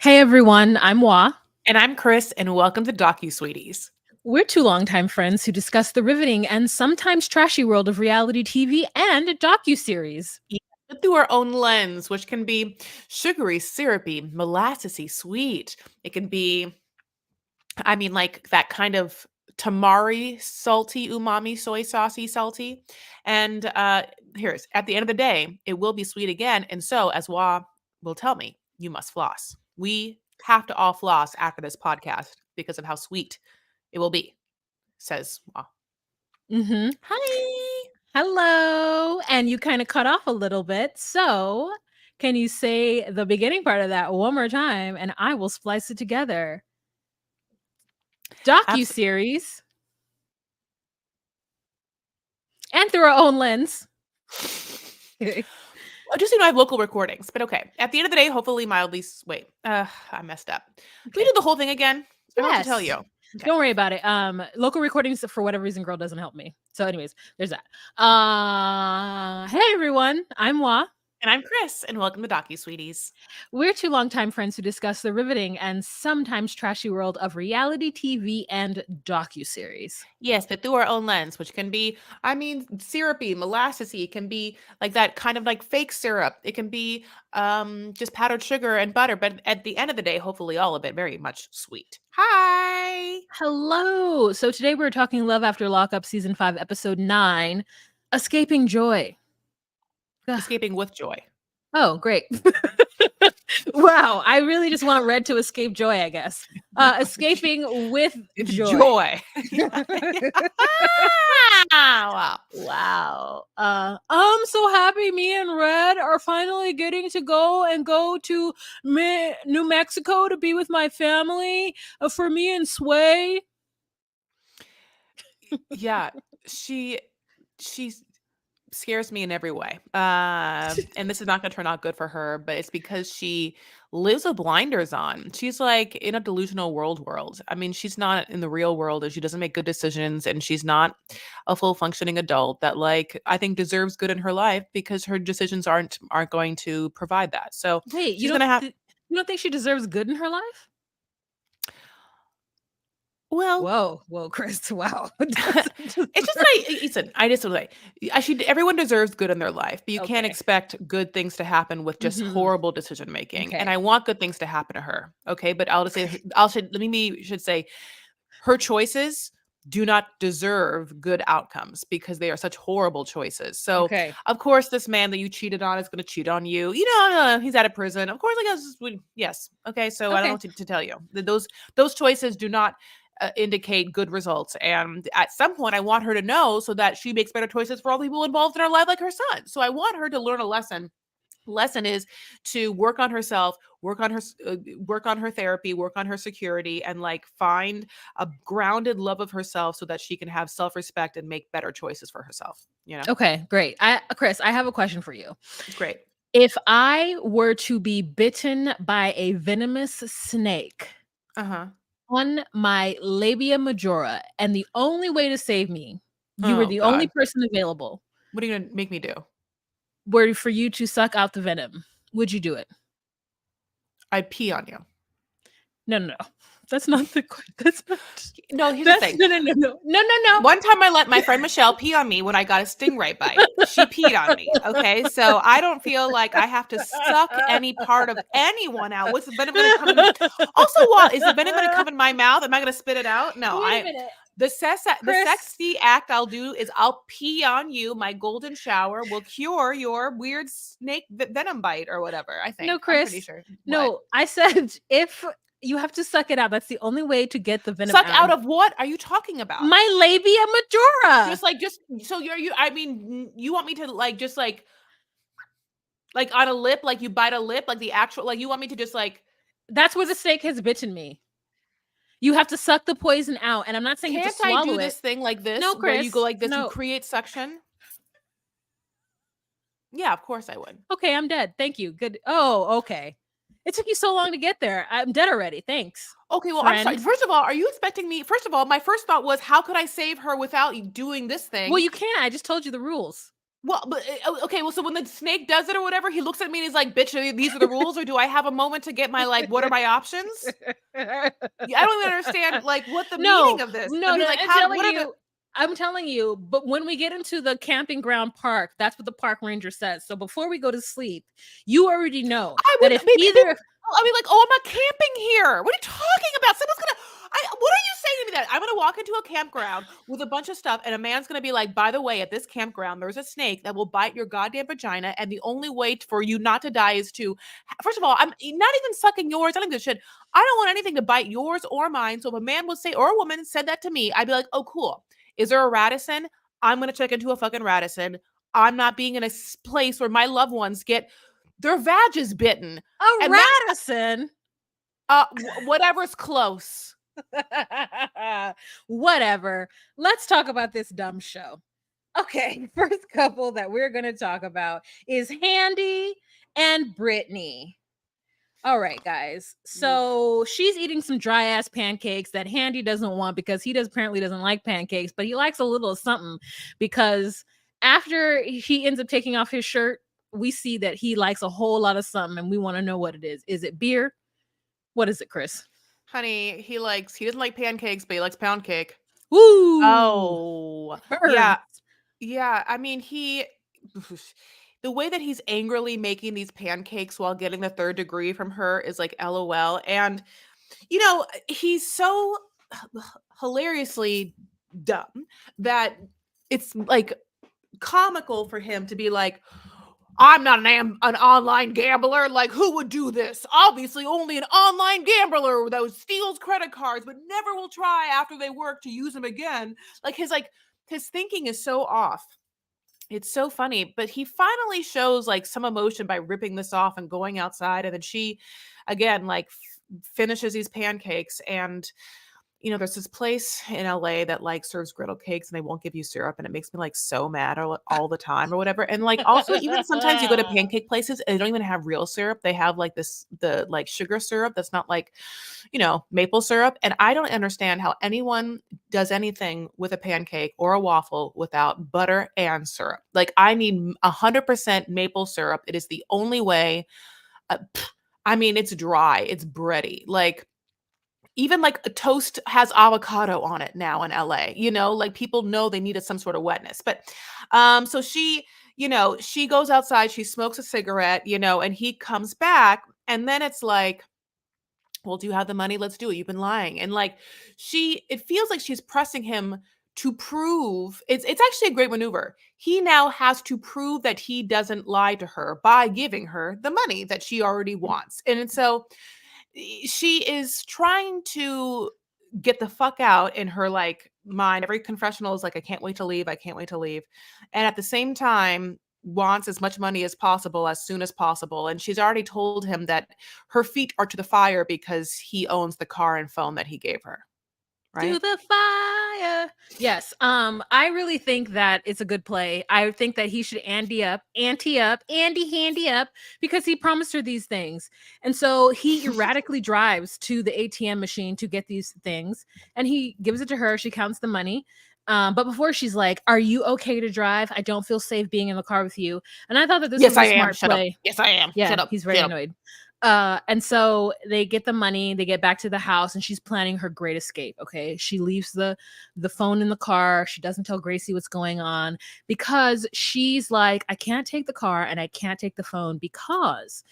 Hey everyone, I'm Wa. And I'm Chris, and welcome to Sweeties. We're two longtime friends who discuss the riveting and sometimes trashy world of reality TV and docuseries. Yeah, but through our own lens, which can be sugary, syrupy, molassesy, sweet. It can be, like that kind of tamari, salty, umami, soy saucy, salty. And here's at the end of the day, it will be sweet again. And so, as Wa will tell me, you must floss. We have to all floss after this podcast because of how sweet it will be, says Wa. Mm-hmm. Hi. Hello. And you kind of cut off a little bit. So can you say the beginning part of that one more time and I will splice it together? Docuseries and through our own lens. Just so you know, I have local recordings, but okay. At the end of the day, hopefully mildly. Wait, I messed up. Can we do the whole thing again? I don't know what to tell Yes. you. Okay. Don't worry about it. Local recordings for whatever reason, girl doesn't help me. So, anyways, there's that. Hey everyone, I'm Wa. And I'm Chris, and welcome to Sweeties. We're two longtime friends who discuss the riveting and sometimes trashy world of reality TV and docuseries. Yes, but through our own lens, which can be, syrupy, molassesy. It can be like that kind of like fake syrup. It can be just powdered sugar and butter. But at the end of the day, hopefully all of it very much sweet. Hi. Hello. So today we're talking Love After Lockup season 5 episode 9, Escaping Joy. Escaping with joy. Oh, great. Wow, I really just want Red to escape joy, I guess. Escaping with joy. Wow. Wow. I'm so happy me and Red are finally getting to go to New Mexico to be with my family. For me and Sway. Yeah, she scares me in every way. And this is not going to turn out good for her, but it's because she lives with blinders on. She's like in a delusional world. I mean, she's not in the real world, and she doesn't make good decisions, and she's not a full functioning adult that like I think deserves good in her life because her decisions aren't going to provide that. So Wait, she's going to have you don't think she deserves good in her life? well, Whoa, Chris. Wow. it's just that I just like everyone deserves good in their life, but you can't Okay. expect good things to happen with just Mhm. horrible decision making. And Okay. I want good things to happen to her. Okay. But I'll just say should say her choices do not deserve good outcomes because they are such horrible choices. So Okay. of course this man that you cheated on is going to cheat on you. He's out of prison. Of course, I guess yes. Okay. So I don't know Okay. what to tell you. Those choices do not indicate good results. And at some point, I want her to know so that she makes better choices for all the people involved in her life, like her son. So I want her to learn a lesson. Lesson is to work on herself, work on her therapy, work on her security, and like find a grounded love of herself so that she can have self-respect and make better choices for herself. Okay, great. Chris, I have a question for you. Great. If I were to be bitten by a venomous snake Uh-huh. on my labia majora, and the only way to save me, you were Oh the only God. person available, What are you gonna make me do? were for you to suck out the venom, would you do it? I'd pee on you. No. That's not the question. That's not. No, here's the That's thing. no. One time I let my friend Michelle pee on me when I got a stingray bite. She peed on me. Okay. So I don't feel like I have to suck any part of anyone out. What's the venom going to come in? Also, what is the venom going to come in my mouth? Am I going to spit it out? No, Wait a minute. the Chris. sexy act I'll do is I'll pee on you. My golden shower will cure your weird snake venom bite or whatever. I think. No, I'm pretty Chris. sure. No, What? I said if you have to suck it out. That's the only way to get the venom Suck out. out of what are you talking about? My labia majora. Just so I mean, you want me to like on a lip, like you bite a lip, like the actual, like you want me to just like. That's where the snake has bitten me. You have to suck the poison out, and I'm not saying you have Can't to I swallow do this it. thing like this, No, where you go Chris. like this, you No. create suction? Yeah, of course I would. Okay, I'm dead. Thank you. Good. Oh, okay. It took you so long to get there. I'm dead already. Thanks. Okay, well, I'm sorry. Friend. First of all, are you expecting me? First of all, my first thought was, how could I save her without doing this thing? Well, you can't. I just told you the rules. Well, but, okay, well, so when the snake does it or whatever, he looks at me and he's like, "Bitch, these are the rules," or do I have a moment to get my, like, what are my options? Yeah, I don't even understand, like, what the No, meaning of this. I no, mean, no, like, how what are the I'm telling you, but when we get into the camping ground park, that's what the park ranger says. So before we go to sleep, you already know I that wouldn't if maybe either I mean, like, "Oh, I'm not camping here. What are you talking about? Someone's gonna what are you saying to me that I'm gonna walk into a campground with a bunch of stuff, and a man's gonna be like, 'By the way, at this campground, there's a snake that will bite your goddamn vagina, and the only way for you not to die is to' first of all, I'm not even sucking yours, I don't give a shit. I don't want anything to bite yours or mine, so if a man would say or a woman said that to me, I'd be like, 'Oh, cool. Is there a Radisson? I'm gonna check into a fucking Radisson. I'm not being in a place where my loved ones get their vag is bitten.' a And that's Radisson, whatever's close. whatever. Let's talk about this dumb show. Okay, first couple that we're going to talk about is Handy and Brittany. All right, guys. Oof. So she's eating some dry ass pancakes that Handy doesn't want because he does apparently doesn't like pancakes, but he likes a little something because after he ends up taking off his shirt, we see that he likes a whole lot of something and we want to know what it is. Is it beer? What is it, Chris? Honey, he doesn't like pancakes, but he likes pound cake. Ooh, Oh, burn. yeah. Yeah, I mean, the way that he's angrily making these pancakes while getting the 3rd degree from her is like LOL, and, he's so hilariously dumb that it's, like, comical for him to be like, "I'm not an online gambler. Like, who would do this? Obviously, only an online gambler that steals credit cards, but never will try after they work to use them again." His thinking is so off. It's so funny, but he finally shows like some emotion by ripping this off and going outside, and then she, again, like finishes these pancakes, and there's this place in LA that, like, serves griddle cakes and they won't give you syrup, and it makes me, like, so mad all the time or whatever, and, like, also, even sometimes you go to pancake places and they don't even have real syrup, they have, like, like, sugar syrup that's not, like, maple syrup, and I don't understand how anyone does anything with a pancake or a waffle without butter and syrup. Like, I need 100% maple syrup, it is the only way, I mean, it's dry, it's bready, like even like a toast has avocado on it now in LA, like people know they needed some sort of wetness. But so she goes outside, she smokes a cigarette, and he comes back, and then it's like, well, do you have the money? Let's do it. You've been lying. And like it feels like she's pressing him to prove it's actually a great maneuver. He now has to prove that he doesn't lie to her by giving her the money that she already wants. And so she is trying to get the fuck out in her like mind. Every confessional is like, I can't wait to leave. I can't wait to leave. And at the same time, wants as much money as possible as soon as possible. And she's already told him that her feet are to the fire because he owns the car and phone that he gave her. To Right? the fire. Yes. I really think that it's a good play. I think that he should Andy handy up because he promised her these things. And so he erratically drives to the ATM machine to get these things and he gives it to her. She counts the money. But before she's like, "Are you okay to drive? I don't feel safe being in the car with you." And I thought that this Yes, was a I am. smart Shut up. play. Yes, I am. Yeah, Shut up. he's very Shut up. annoyed. And so they get the money, they get back to the house, and she's planning her great escape. Okay. She leaves the phone in the car. She doesn't tell Gracie what's going on because she's like, I can't take the car and I can't take the phone because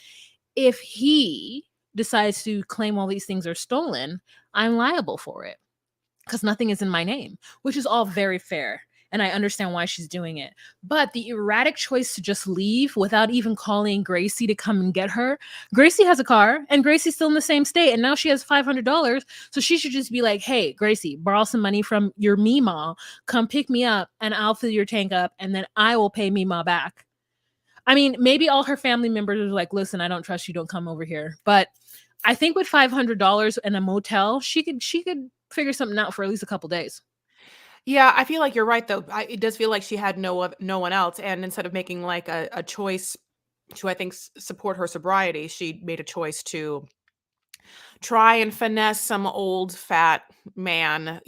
if he decides to claim all these things are stolen, I'm liable for it because nothing is in my name, which is all very fair. And I understand why she's doing it. But the erratic choice to just leave without even calling Gracie to come and get her. Gracie has a car and Gracie's still in the same state. And now she has $500. So she should just be like, hey, Gracie, borrow some money from your Meemaw. Come pick me up and I'll fill your tank up. And then I will pay Meemaw back. I mean, maybe all her family members are like, listen, I don't trust you. Don't come over here. But I think with $500 in a motel, she could figure something out for at least a couple days. Yeah, I feel like you're right though. It does feel like she had no one else, and instead of making like a choice to, I think, support her sobriety, she made a choice to try and finesse some old fat man,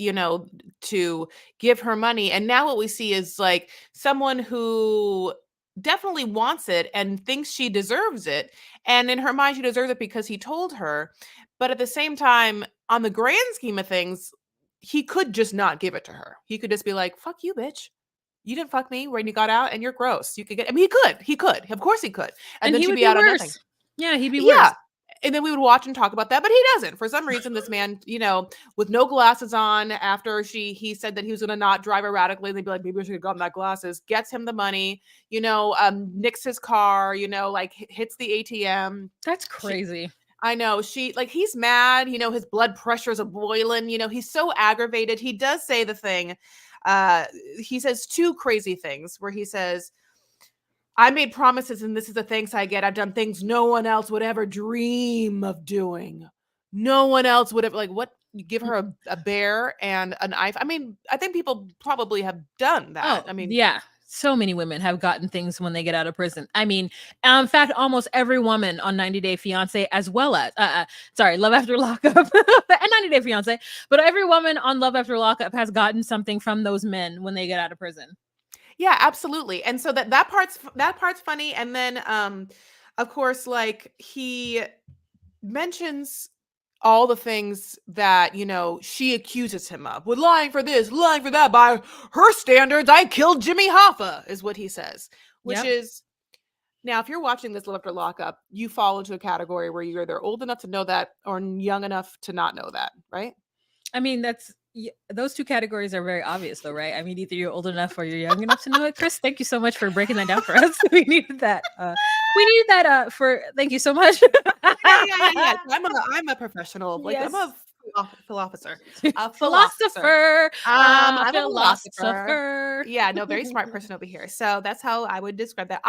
to give her money. And now what we see is like someone who definitely wants it and thinks she deserves it. And in her mind, she deserves it because he told her. But at the same time, on the grand scheme of things, he could just not give it to her. He could just be like, fuck you, bitch. You didn't fuck me when you got out and you're gross. You could get, I mean, he could, of course he could. And And then he she'd would be be out of nothing. worse. Yeah, he'd be Yeah. worse. And then we would watch and talk about that, but he doesn't. For some reason, this man, with no glasses on, after he said that he was going to not drive erratically, and they'd be like, maybe I should have gotten that glasses. Gets him the money, nicks his car, like hits the ATM. That's She, crazy. I know he's mad. His blood pressure is a boiling. He's so aggravated. He does say the thing. He says two crazy things where he says, I made promises and this is the thanks I get. I've done things no one else would ever dream of doing. No one else would have, like, what? You give her a bear and a knife. I mean, I think people probably have done that. Oh, I mean, yeah. So many women have gotten things when they get out of prison. I mean, in fact, almost every woman on 90 Day Fiance, as well as, sorry, Love After Lockup and 90 Day Fiance, but every woman on Love After Lockup has gotten something from those men when they get out of prison. yeah, absolutely. And so that part's funny. And then, of course, like he mentions all the things that she accuses him of, with lying for this, lying for that. By her standards, I killed Jimmy Hoffa, is what he says. Which Yep. is, now if you're watching this Love After Lockup, you fall into a category where you're either old enough to know that or young enough to not know that, right? I mean, those two categories are very obvious, though, right? I mean, either you're old enough or you're young enough to know it. Chris, thank you so much for breaking that down for us. We needed that. We needed that. For thank you so much. Yeah. I'm a professional. Like, I'm Yes. a philosopher. A philosopher. Philosopher. I'm a philosopher. Philosopher. Yeah, no, very smart person over here. So that's how I would describe that.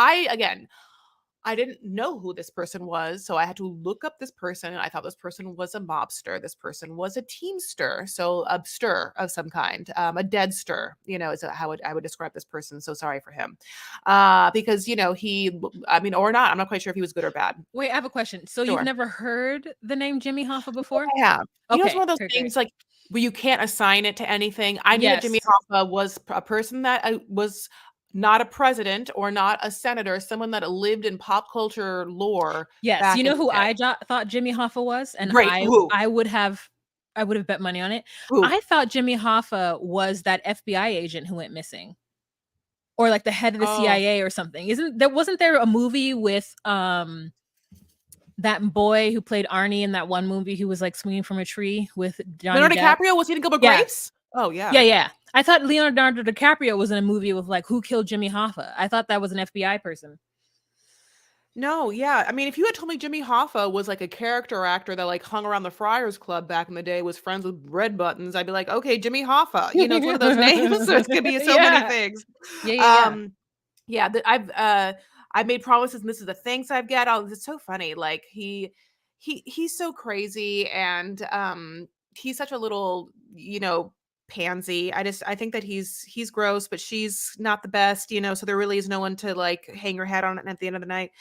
I didn't know who this person was, so I had to look up this person. I thought this person was a mobster. This person was a teamster, so a stir of some kind, a dead stir. Is how I would describe this person. So sorry for him, because I mean, or not. I'm not quite sure if he was good or bad. Wait, I have a question. So you've Sure, never heard the name Jimmy Hoffa before? I have. It's Okay, one of those great, great. things like where you can't assign it to anything. I knew that Yes. Jimmy Hoffa was a person that was not a president or not a senator, someone that lived in pop culture lore Yes, you back in know the who day. thought Jimmy Hoffa was? And Great. I Who? I would have I would have bet money on it. Who? I thought Jimmy Hoffa was that FBI agent who went missing, or like the head of the Oh, CIA or something. Wasn't there a movie with that boy who played Arnie in that one movie who was like swinging from a tree with Johnny Leonardo Depp? DiCaprio? Was he in Gilbert Yeah. Grapes? Oh, yeah. Yeah, yeah. I thought Leonardo DiCaprio was in a movie with like who killed Jimmy Hoffa. I thought that was an FBI person. No, yeah. I mean, if you had told me Jimmy Hoffa was like a character actor that like hung around the Friars Club back in the day, was friends with Red Buttons, I'd be like, okay, Jimmy Hoffa. It's one of those names. So it could be so many Yeah. things. Yeah, yeah, yeah. Yeah, I've made promises and this is the thanks I've got. Oh, it's so funny. Like he's so crazy, and he's such a little, pansy. I think that he's gross, but she's not the best, so there really is no one to like hang her head on at the end of the night.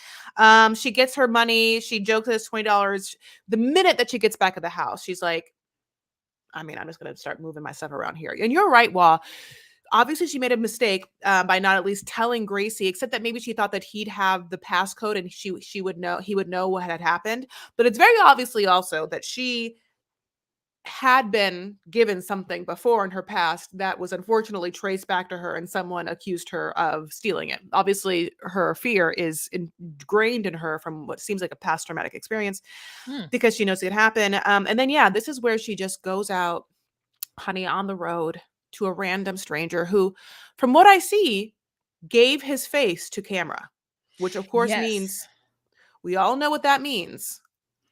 She gets her money, she jokes that it's $20. The minute that she gets back at the house, she's like, I mean, I'm just gonna start moving my stuff around here. And you're right, Wah. Obviously, she made a mistake by not at least telling Gracie, except that maybe she thought that he'd have the passcode and he would know what had happened. But it's very obviously also that she had been given something before in her past that was unfortunately traced back to her, and someone accused her of stealing it. Obviously, her fear is ingrained in her from what seems like a past traumatic experience, Hmm. because she knows it could happen. And then, yeah, this is where she just goes out, honey, on the road to a random stranger who, from what I see, gave his face to camera, which of course Yes. means we all know what that means.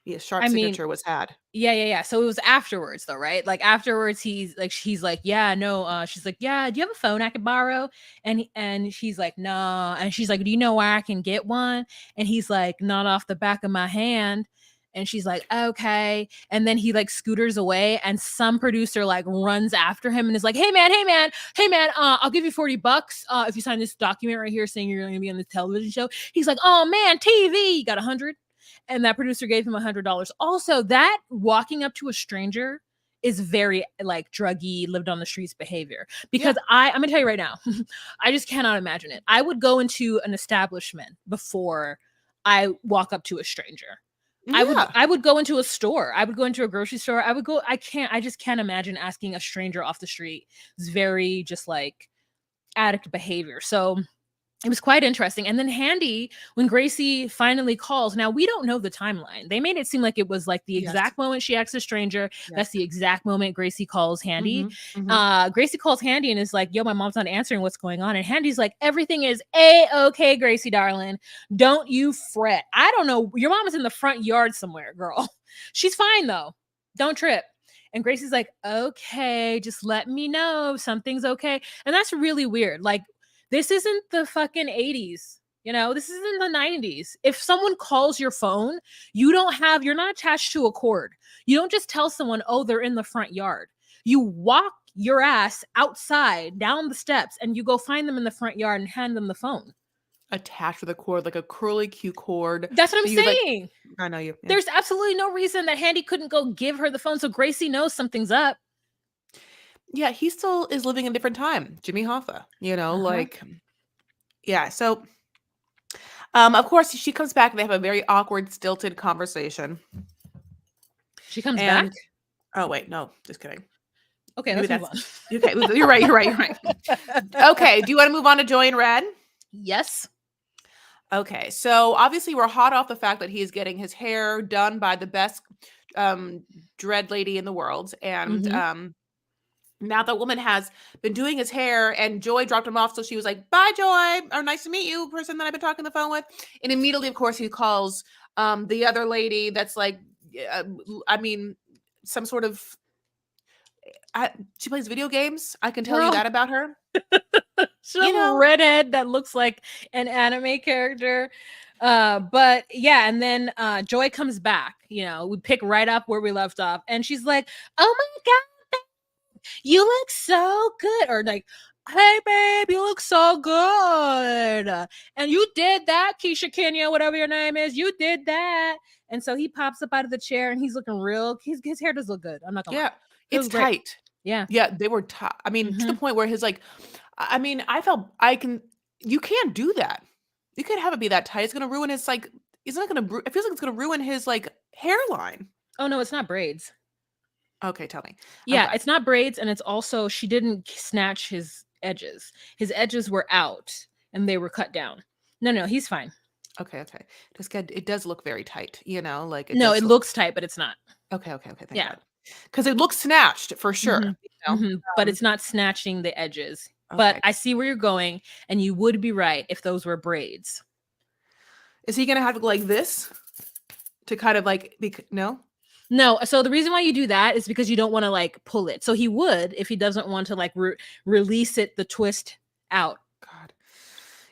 The sharp I mean, signature was had. yeah. So it was afterwards though, right? Like afterwards she's like, "Yeah, no." She's like, "Yeah, do you have a phone I could borrow?" And she's like, "No." And she's like, "Do you know where I can get one?" And he's like, "Not off the back of my hand." And she's like, "Okay." And then he like scooters away, and some producer like runs after him and is like, "Hey man, I'll give you $40 if you sign this document right here saying you're going to be on this television show." He's like, "Oh man, TV." You got 100. and that producer gave him $100. Also, that walking up to a stranger is very like druggy, lived on the streets behavior. Yeah. Because I'm gonna tell you right now, I just cannot imagine it. I would go into an establishment before I walk up to a stranger. Yeah. I would go into a store. I would go into a grocery store. I just can't imagine asking a stranger off the street. It's very just like addict behavior. So it was quite interesting. And then Handy, when Gracie finally calls, now we don't know the timeline. They made it seem like it was like the Yes. exact moment she asks a stranger. Yes. That's the exact moment Gracie calls Handy. Mhm. Gracie calls Handy and is like, yo, my mom's not answering. What's going on? And Handy's like, everything is A-okay, Gracie, darling. Don't you fret. I don't know. Your mom is in the front yard somewhere, girl. She's fine though. Don't trip. And Gracie's like, okay, just let me know something's okay. And that's really weird. Like, this isn't the fucking 80s. You know, this isn't the 90s. If someone calls your phone, you're not attached to a cord. You don't just tell someone, oh, they're in the front yard. You walk your ass outside down the steps and you go find them in the front yard and hand them the phone. Attached with a cord, like a curly Q cord. That's what I'm So you like, saying. I know you. Yeah. There's absolutely no reason that Handy couldn't go give her the phone so Gracie knows something's up. Yeah, he still is living in a different time. Jimmy Hoffa, Uh-huh. yeah. So, of course, she comes back and they have a very awkward, stilted conversation. She comes back? And oh wait, no, just kidding. Okay, Maybe let's move that's on. okay. You're right. You're right. You're right. Okay. Do you want to move on to Joy and Red? Yes. Okay. So obviously, we're hot off the fact that he is getting his hair done by the best dread lady in the world, and Mhm. now that woman has been doing his hair, and Joy dropped him off. So she was like, bye, Joy, or nice to meet you, person that I've been talking on the phone with. And immediately, of course, he calls the other lady that's like, uh, I mean, some sort of, she plays video games. I can tell you Girl, that about her. You some know, redhead that looks like an anime character. But yeah, and then Joy comes back. You know, we pick right up where we left off, and she's like, "Oh my god, you look so good," or like, "Hey babe, you look so good," and you did that, Keisha Kenya, whatever your name is, you did that. And so he pops up out of the chair, and he's looking real. His hair does look good. I'm not gonna lie, yeah, it it's was great. tight. Yeah. Yeah, they were tight. I mean, to the Mm-hmm. point where his like, I mean, I felt I can. You can't do that. You can't have it be that tight. It's gonna ruin his like. It's not gonna. It feels like it's gonna ruin his like hairline. Oh no, it's not braids. Okay, tell me. I'm Yeah, glad. it's not braids, and it's also she didn't snatch his edges. His edges were out and they were cut down. No, no, he's fine. Okay, okay. Just good. It does look very tight. Like it No, does it look. looks tight, but it's not. Okay, okay, okay. Thank Yeah. God. Because it looks snatched for sure. Hmm. You know. Hmm. But Um, it's not snatching the edges. But okay. I see where you're going, and you would be right if those were braids. Is he gonna have to go like this to kind of like be no? No, so the reason why you do that is because you don't want to like pull it. So he would if he doesn't want to like release it, the twist out. God.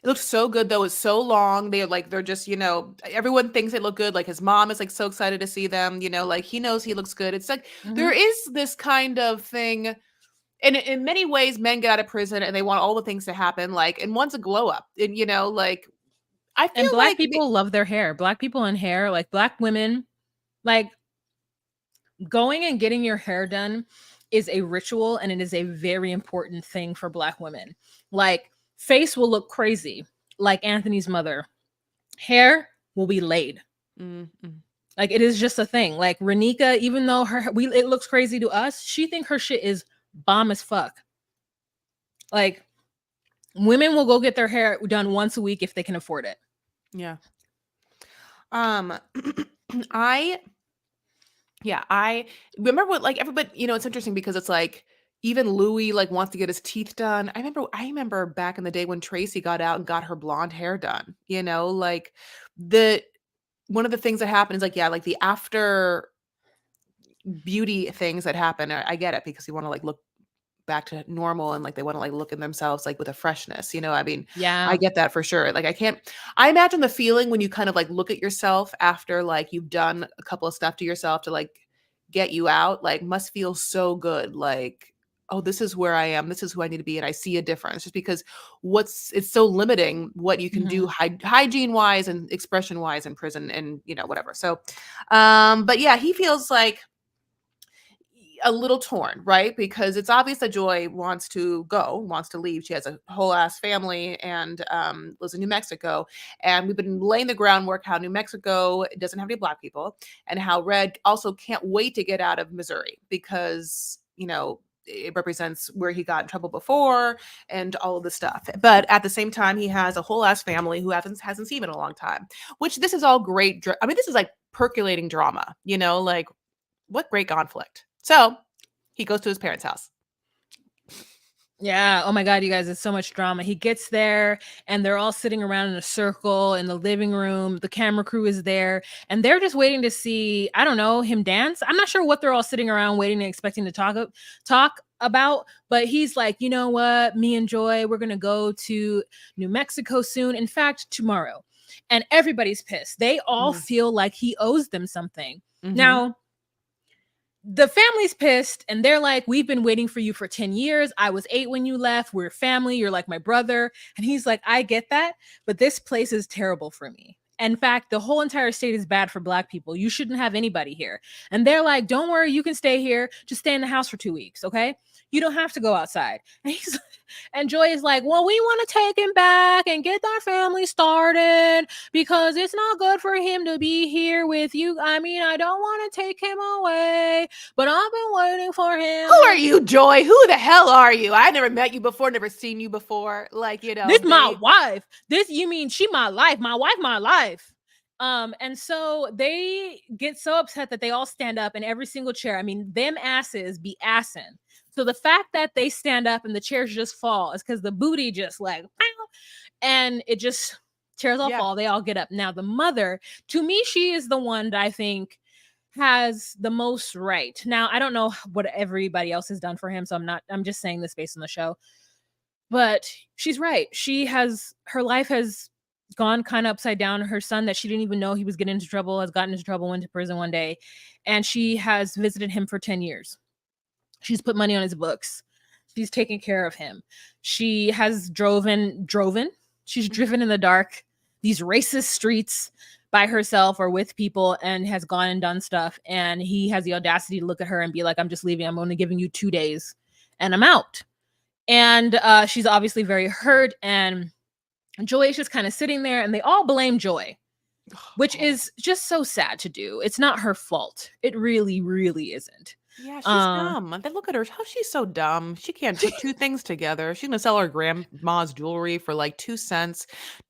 It looks so good though. It's so long. They're just, everyone thinks they look good. Like his mom is like so excited to see them, like he knows he looks good. It's like Hmm. there is this kind of thing. And in many ways, men get out of prison and they want all the things to happen. Like, and one's a glow up. And like I And feel black like people love their hair. Black people and hair, like black women, like going and getting your hair done is a ritual and it is a very important thing for black women. Like face will look crazy like Anthony's mother. Hair will be laid. mm, mm. Like it is just a thing. Like Renika, even though it looks crazy to us, she think her shit is bomb as fuck. Like women will go get their hair done once a week if they can afford it. Yeah. Um I I remember what like everybody, it's interesting because it's like even Louis like wants to get his teeth done. I remember back in the day when Tracy got out and got her blonde hair done, like the one of the things that happened is like, yeah, like the after beauty things that happen. I get it because you want to like look back to normal and like they want to like look at themselves like with a freshness, I mean, I Yeah. get that for sure. Like I imagine the feeling when you kind of like look at yourself after like you've done a couple of stuff to yourself to like get you out, like must feel so good. Like oh, this is where I am. This is who I need to be. And I see a difference just because it's so limiting what you can do Mhm. hygiene wise and expression wise in prison and, whatever. So, but yeah, he feels like a little torn, right? Because it's obvious that Joy wants to leave. She has a whole ass family and lives in New Mexico. And we've been laying the groundwork how New Mexico doesn't have any Black people, and how Red also can't wait to get out of Missouri because, it represents where he got in trouble before and all of this stuff. But at the same time, he has a whole ass family who hasn't seen him in a long time, which this is all great. I mean, this is like percolating drama, like what great conflict. So he goes to his parents' house. Yeah. Oh my God, you guys, it's so much drama. He gets there and they're all sitting around in a circle in the living room. The camera crew is there and they're just waiting to see, I don't know, him dance. I'm not sure what they're all sitting around waiting and expecting to talk about, but he's like, you know what, me and Joy, we're gonna go to New Mexico soon. In fact, tomorrow. And everybody's pissed. They all Mm, feel like he owes them something. mhm. Now, the family's pissed and they're like, we've been waiting for you for 10 years. I was 8 when you left. We're family. You're like my brother. And he's like, I get that, but this place is terrible for me. In fact, the whole entire state is bad for Black people. You shouldn't have anybody here. And they're like, don't worry, you can stay here. Just stay in the house for 2 weeks, okay? You don't have to go outside. And he's and Joy is like, well, we want to take him back and get our family started because it's not good for him to be here with you. I mean, I don't want to take him away, but I've been waiting for Who are him. you, Joy? Who the hell are you? I never met you before, never seen you before. Like, This my they wife. This, you mean she my life? My wife, my life. And so they get so upset that they all stand up in every single chair. I mean, them asses be assin'. So the fact that they stand up and the chairs just fall is because the booty just like, pow, and it just chairs all yeah. fall. They all get up. Now the mother, to me, she is the one that I think has the most right. Now I don't know what everybody else has done for him, so I'm just saying this based on the show. But she's right. Her life has gone kind of upside down. Her son, that she didn't even know he was getting into trouble, has gotten into trouble, went to prison one day, and she has visited him for 10 years. She's put money on his books. She's taken care of him. She has driven. She's Mhm. driven in the dark these racist streets by herself or with people and has gone and done stuff. And he has the audacity to look at her and be like, I'm just leaving. I'm only giving you 2 days and I'm out. And she's obviously very hurt. And Joy is just kind of sitting there and they all blame Joy, which Oh, is just so sad to do. It's not her fault. It really, really isn't. yeah, she's Uh, dumb. Then look at her. How she's so dumb. She can't put two things together. She's gonna sell her grandma's jewelry for like 2 cents.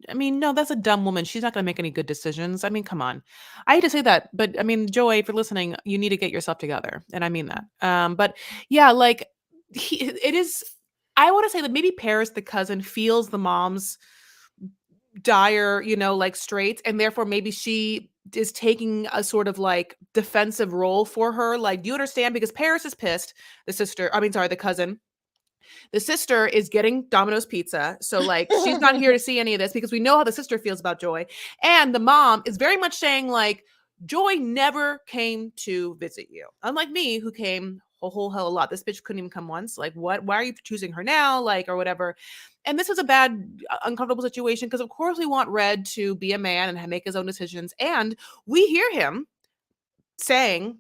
I mean, no, that's a dumb woman. She's not gonna make any good decisions. I mean, come on. I hate to say that, but I mean, Joy, if you're listening, you need to get yourself together, and I mean that. But yeah, like it is. I want to say that maybe Paris, the cousin, feels the mom's dire, like straits, and therefore maybe she is taking a sort of like defensive role for her. Like, do you understand? Because Paris is pissed. The sister, I mean, sorry, the cousin. The sister is getting Domino's pizza. So, like, she's not here to see any of this because we know how the sister feels about Joy. And the mom is very much saying, like, Joy never came to visit you. Unlike me, who came a whole hell of a lot. This bitch couldn't even come once. Like, what? Why are you choosing her now? Like, or whatever. And this is a bad, uncomfortable situation because, of course, we want Red to be a man and make his own decisions. And we hear him saying,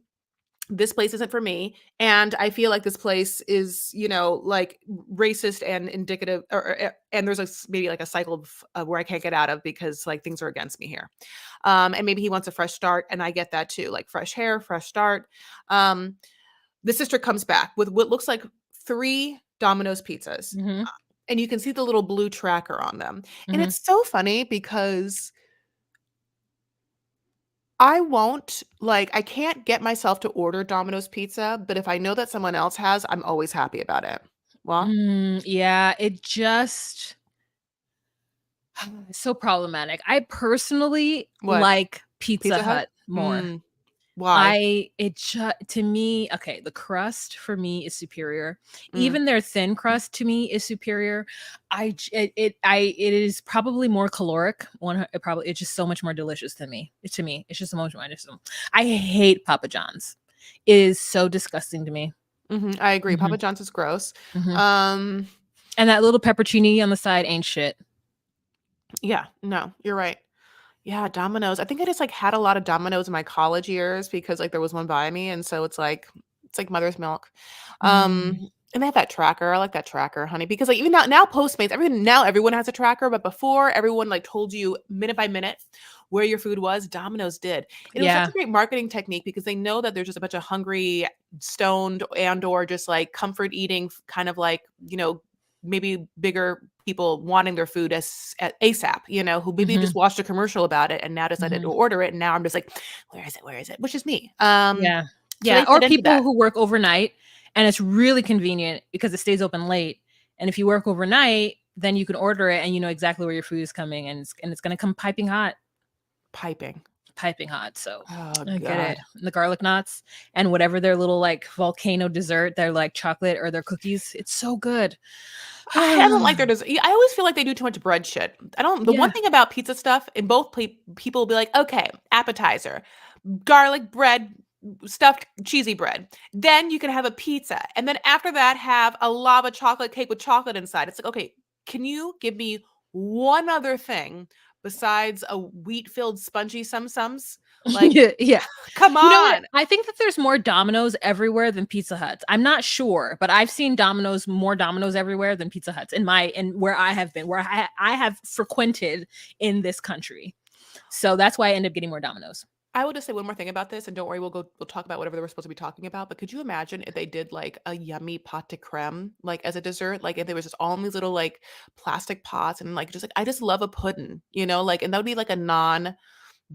this place isn't for me, and I feel like this place is, like racist and indicative, and there's maybe like a cycle of where I can't get out of because like things are against me here. And maybe he wants a fresh start, and I get that too, like fresh hair, fresh start. um the sister comes back with what looks like 3 Domino's pizzas, hmm and you can see the little blue tracker on them. And hmm it's so funny because I can't get myself to order Domino's pizza, but if I know that someone else has, I'm always happy about it. Well, Yeah, it just it's so problematic. I personally what? like Pizza Pizza Hut? Hut more. Mm, why? To me, okay, the crust for me is superior. Mm, Even their thin crust to me is superior. It is probably more caloric. It's just so much more delicious than me. To me, it's just so much more delicious. I hate Papa John's. It is so disgusting to me. I agree. Mm-hmm. Papa John's is gross. Mm-hmm. Um, And that little pepperoni on the side ain't shit. yeah, no, you're right. Yeah, Domino's. I think I just like had a lot of Domino's in my college years because like there was one by me, and so it's like mother's milk. Mm. And they have that tracker. I like that tracker, honey, because like even now Postmates, everyone has a tracker, but before everyone like told you minute by minute where your food was. Domino's did, and it was such Yeah. a great marketing technique because they know that there's just a bunch of hungry, stoned, and or just like comfort eating, kind of like maybe bigger people wanting their food at ASAP, who maybe Mm-hmm. just watched a commercial about it and now decided Mm-hmm. to order it. And now I'm just like, where is it? Where is it? Which is me. Yeah. So Yeah. they Or fit into people that. who work overnight and it's really convenient because it stays open late. And if you work overnight, then you can order it and you know exactly where your food is coming and it's gonna come piping hot. Piping. Piping hot. So Oh I get God. it. And the garlic knots and whatever their little like volcano dessert, their like chocolate or their cookies. It's so good. I don't like their dessert. I always feel like they do too much bread shit. I don't. The one Yeah. thing about pizza stuff, in both people will be like, okay, appetizer, garlic bread, stuffed cheesy bread. Then you can have a pizza, and then after that, have a lava chocolate cake with chocolate inside. It's like, okay, can you give me one other thing besides a wheat-filled spongy sums? Like, Yeah, yeah. come You know what? on. I think that there's more Domino's everywhere than Pizza Huts. I'm not sure, but I've seen more Domino's everywhere than Pizza Huts in where I have been, where I have frequented in this country. So that's why I end up getting more Domino's. I will just say one more thing about this, and don't worry, we'll talk about whatever they were supposed to be talking about. But could you imagine if they did like a yummy pot de creme, like as a dessert, like if there was just all in these little like plastic pots, and like just like I just love a pudding, like, and that would be like a non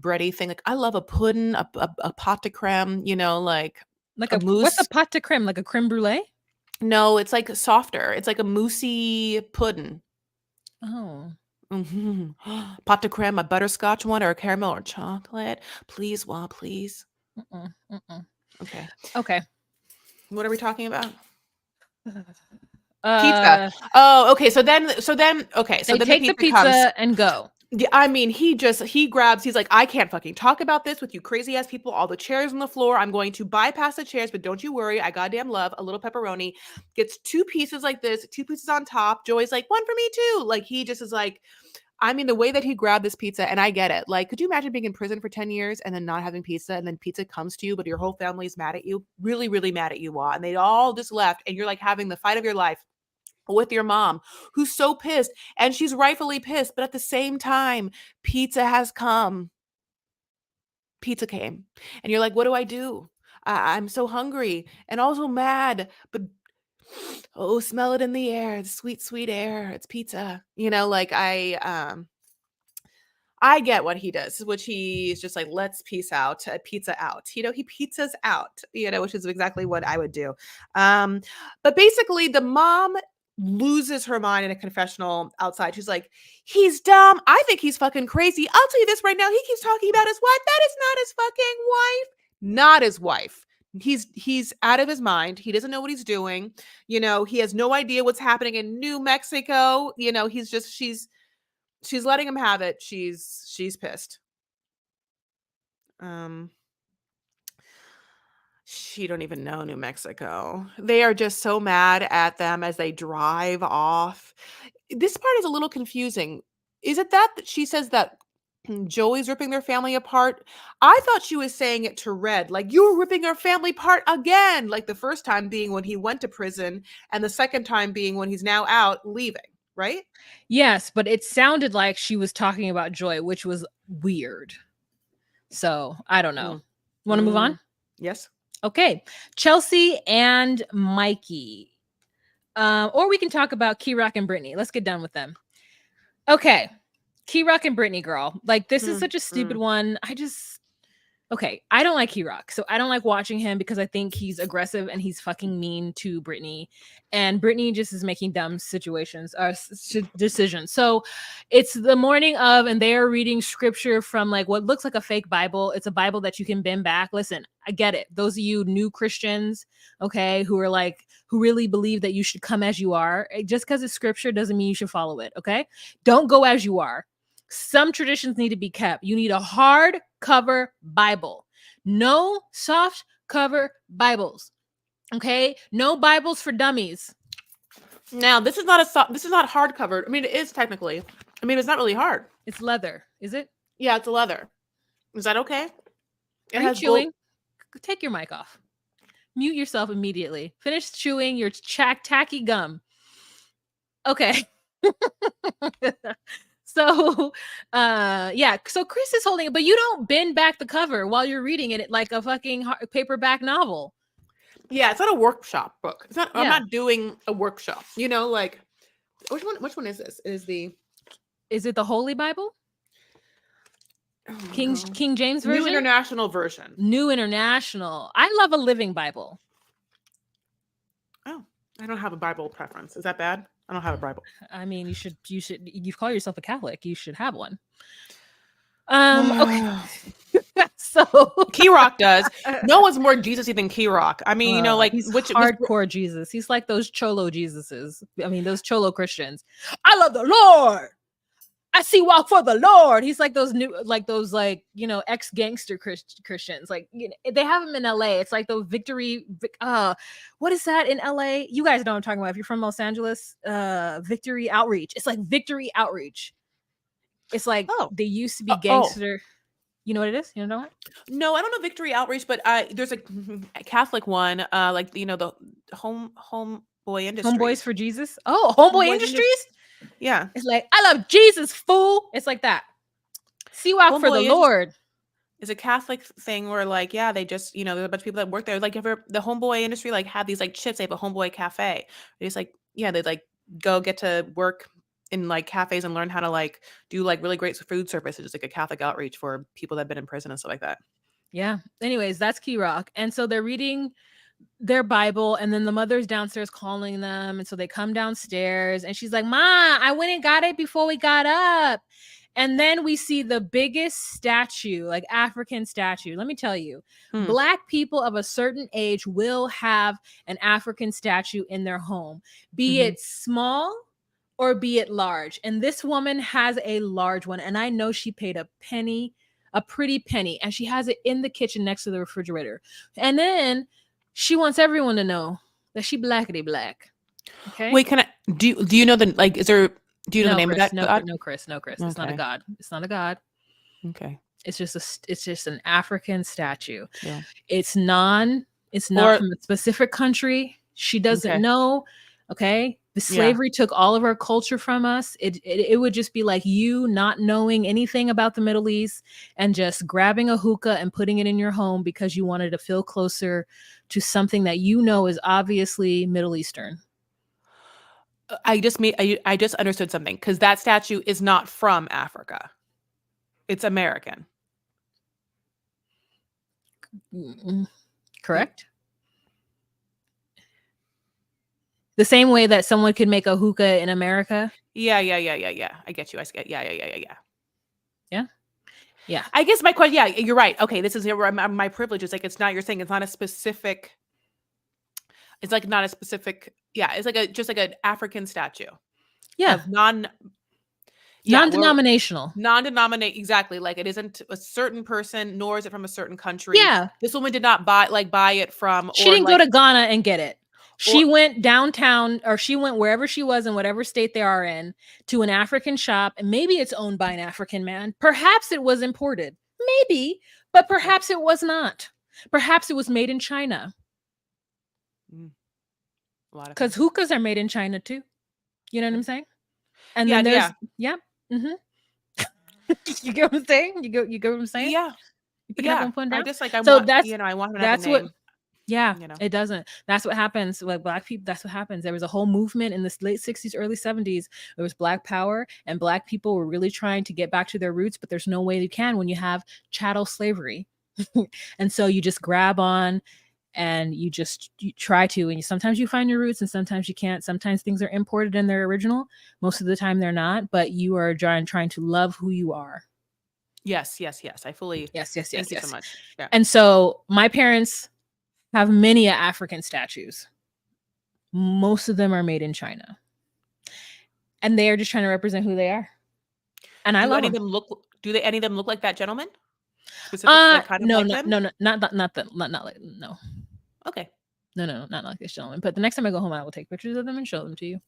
bready thing. Like I love a pudding, a pot de creme, like Like a what's a mousse. pot de creme? Like a creme brulee? No, it's like softer. It's like a moussey pudding. Oh. Pot de creme, a butterscotch one, or a caramel or chocolate. Please, please. Mm-mm, mm-mm. Okay. Okay. What are we talking about? Pizza. Uh, Oh, okay. Okay. So they then the take the pizza comes. pizza and go. Yeah, I mean, he grabs, he's like, I can't fucking talk about this with you crazy ass people. All the chairs on the floor. I'm going to bypass the chairs, but don't you worry. I goddamn love a little pepperoni. Gets two pieces like this, two pieces on top. Joey's like, one for me too. Like, he just is like, I mean, the way that he grabbed this pizza, and I get it. Like, could you imagine being in prison for 10 years and then not having pizza, and then pizza comes to you, but your whole family's mad at you? Really, really mad at you, and they all just left, and you're like having the fight of your life with your mom, who's so pissed, and she's rightfully pissed, but at the same time, pizza has come. Pizza came, and you're like, what do I do? I'm so hungry and also mad, but oh, smell it in the air, the sweet, sweet air. It's pizza. Like I get what he does, which he's just like, let's peace out, pizza out. He pizzas out, which is exactly what I would do. But basically, the mom loses her mind in a confessional outside. She's like, he's dumb. I think he's fucking crazy. I'll tell you this right now. He keeps talking about his wife. That is not his fucking wife. Not his wife. He's out of his mind. He doesn't know what he's doing. He has no idea what's happening in New Mexico. She's letting him have it. She's pissed. Um she don't even know New Mexico. They are just so mad at them as they drive off. This part is a little confusing. Is it that she says that Joey's ripping their family apart? I thought she was saying it to Red, like, you're ripping our family apart again. Like the first time being when he went to prison, and the second time being when he's now out leaving, right? Yes, but it sounded like she was talking about Joy, which was weird. So I don't know. Mm. Want to move on? Yes. Okay. Chelsea and Mikey. Or we can talk about Key Rock and Brittany. Let's get done with them. Okay. Key Rock and Brittany, girl. Like, this is such a stupid one. Okay, I don't like Key Rock. So I don't like watching him because I think he's aggressive and he's fucking mean to Brittany. And Brittany just is making dumb decisions. So it's the morning of, and they are reading scripture from like what looks like a fake Bible. It's a Bible that you can bend back. Listen, I get it. Those of you new Christians, okay, who really believe that you should come as you are, just because it's scripture doesn't mean you should follow it, okay? Don't go as you are. Some traditions need to be kept. You need a hard cover Bible. No soft cover Bibles. Okay? No Bibles for dummies. Now, this is not this is not hardcover. I mean, it is technically. I mean, it's not really hard. It's leather. Is it? Yeah, it's a leather. Is that okay? It Are you has gold. chewing? Take your mic off. Mute yourself immediately. Finish chewing your tacky gum. Okay. So yeah, so Chris is holding it, but you don't bend back the cover while you're reading it like a fucking paperback novel. Yeah, it's not a workshop book. It's not. I'm Yeah. not doing a workshop. You know, like which one is this? Is it the Holy Bible? oh, King no. King James version? New International Version. New International. I love a Living Bible. Oh, I don't have a Bible preference. Is that bad? I don't have a Bible. I mean, you call yourself a Catholic, you should have one. Okay. So Key Rock does. No one's more Jesus-y than Key Rock. I mean, you know, like he's hardcore Jesus. He's like those Cholo Jesuses. I mean, those Cholo Christians. I love the Lord. I see walk for the Lord. He's like those ex-gangster Christians. Like, you know, they have him in LA. It's like the what is that in LA? You guys know what I'm talking about. If you're from Los Angeles, Victory Outreach. It's like Victory Outreach. It's like they used to be gangster. You know what it is? You know what? No, I don't know Victory Outreach, but there's a Catholic one, like, you know, the Homeboy Industries. Homeboys for Jesus. Oh, Homeboy Industries. Yeah, it's like, I love Jesus, fool. It's like that. See walk for the Lord is a Catholic thing where, like, yeah, they just, you know, there's a bunch of people that work there. Like, the Homeboy Industry, like, have these like chips. They have a Homeboy Cafe. It's like, yeah, they like go get to work in like cafes and learn how to like do like really great food services, like a Catholic outreach for people that have been in prison and stuff like that. Yeah. Anyways, that's Key Rock. And so they're reading their Bible, and then the mother's downstairs calling them. And so they come downstairs and she's like, Ma, I went and got it before we got up. And then we see the biggest statue, like African statue. Let me tell you, Black people of a certain age will have an African statue in their home, be it small or be it large. And this woman has a large one. And I know she paid a pretty penny, and she has it in the kitchen next to the refrigerator. And then she wants everyone to know that she blackity black. Okay. Wait, can I do you know the like is there do you know the name Chris, of that god? No, Chris. Okay. It's not a god. It's not a god. Okay. It's just an African statue. Yeah. It's not from a specific country. She doesn't know. Okay. The slavery took all of our culture from us. It would just be like you not knowing anything about the Middle East and just grabbing a hookah and putting it in your home because you wanted to feel closer to something that you know is obviously Middle Eastern. I just understood something, because that statue is not from Africa. It's American. Correct. The same way that someone could make a hookah in America. Yeah. I get you. Yeah. I guess my question. Yeah, you're right. Okay, this is my privilege. Is like, it's not. You're saying it's not a specific. It's like not a specific. Yeah, it's like just like an African statue. Yeah. Non-denominational. Exactly. Like, it isn't a certain person, nor is it from a certain country. Yeah. This woman did not buy it from. She didn't go to Ghana and get it. She went downtown, or she went wherever she was in whatever state they are in, to an African shop, and maybe it's owned by an African man. Perhaps it was imported. Maybe, but perhaps it was not. Perhaps it was made in China. Because hookahs are made in China too. You know what I'm saying? And then there's you get what I'm saying? You get what I'm saying? Yeah. You pick up and put down? I just like, I want him to have a name. Yeah, it doesn't. That's what happens. Like, Black people, that's what happens. There was a whole movement in the late 60s, early 70s. There was Black power, and Black people were really trying to get back to their roots, but there's no way you can when you have chattel slavery. And so you just grab on, and you try to, and sometimes you find your roots and sometimes you can't. Sometimes things are imported and they're original. Most of the time they're not, but you are trying to love who you are. Yes. I fully. Yes. Thank you so much. Yeah. And so my parents have many African statues. Most of them are made in China, and they are just trying to represent who they are. And I love them. Do any of them look like that gentleman? No. Okay. No, not like this gentleman. But the next time I go home, I will take pictures of them and show them to you.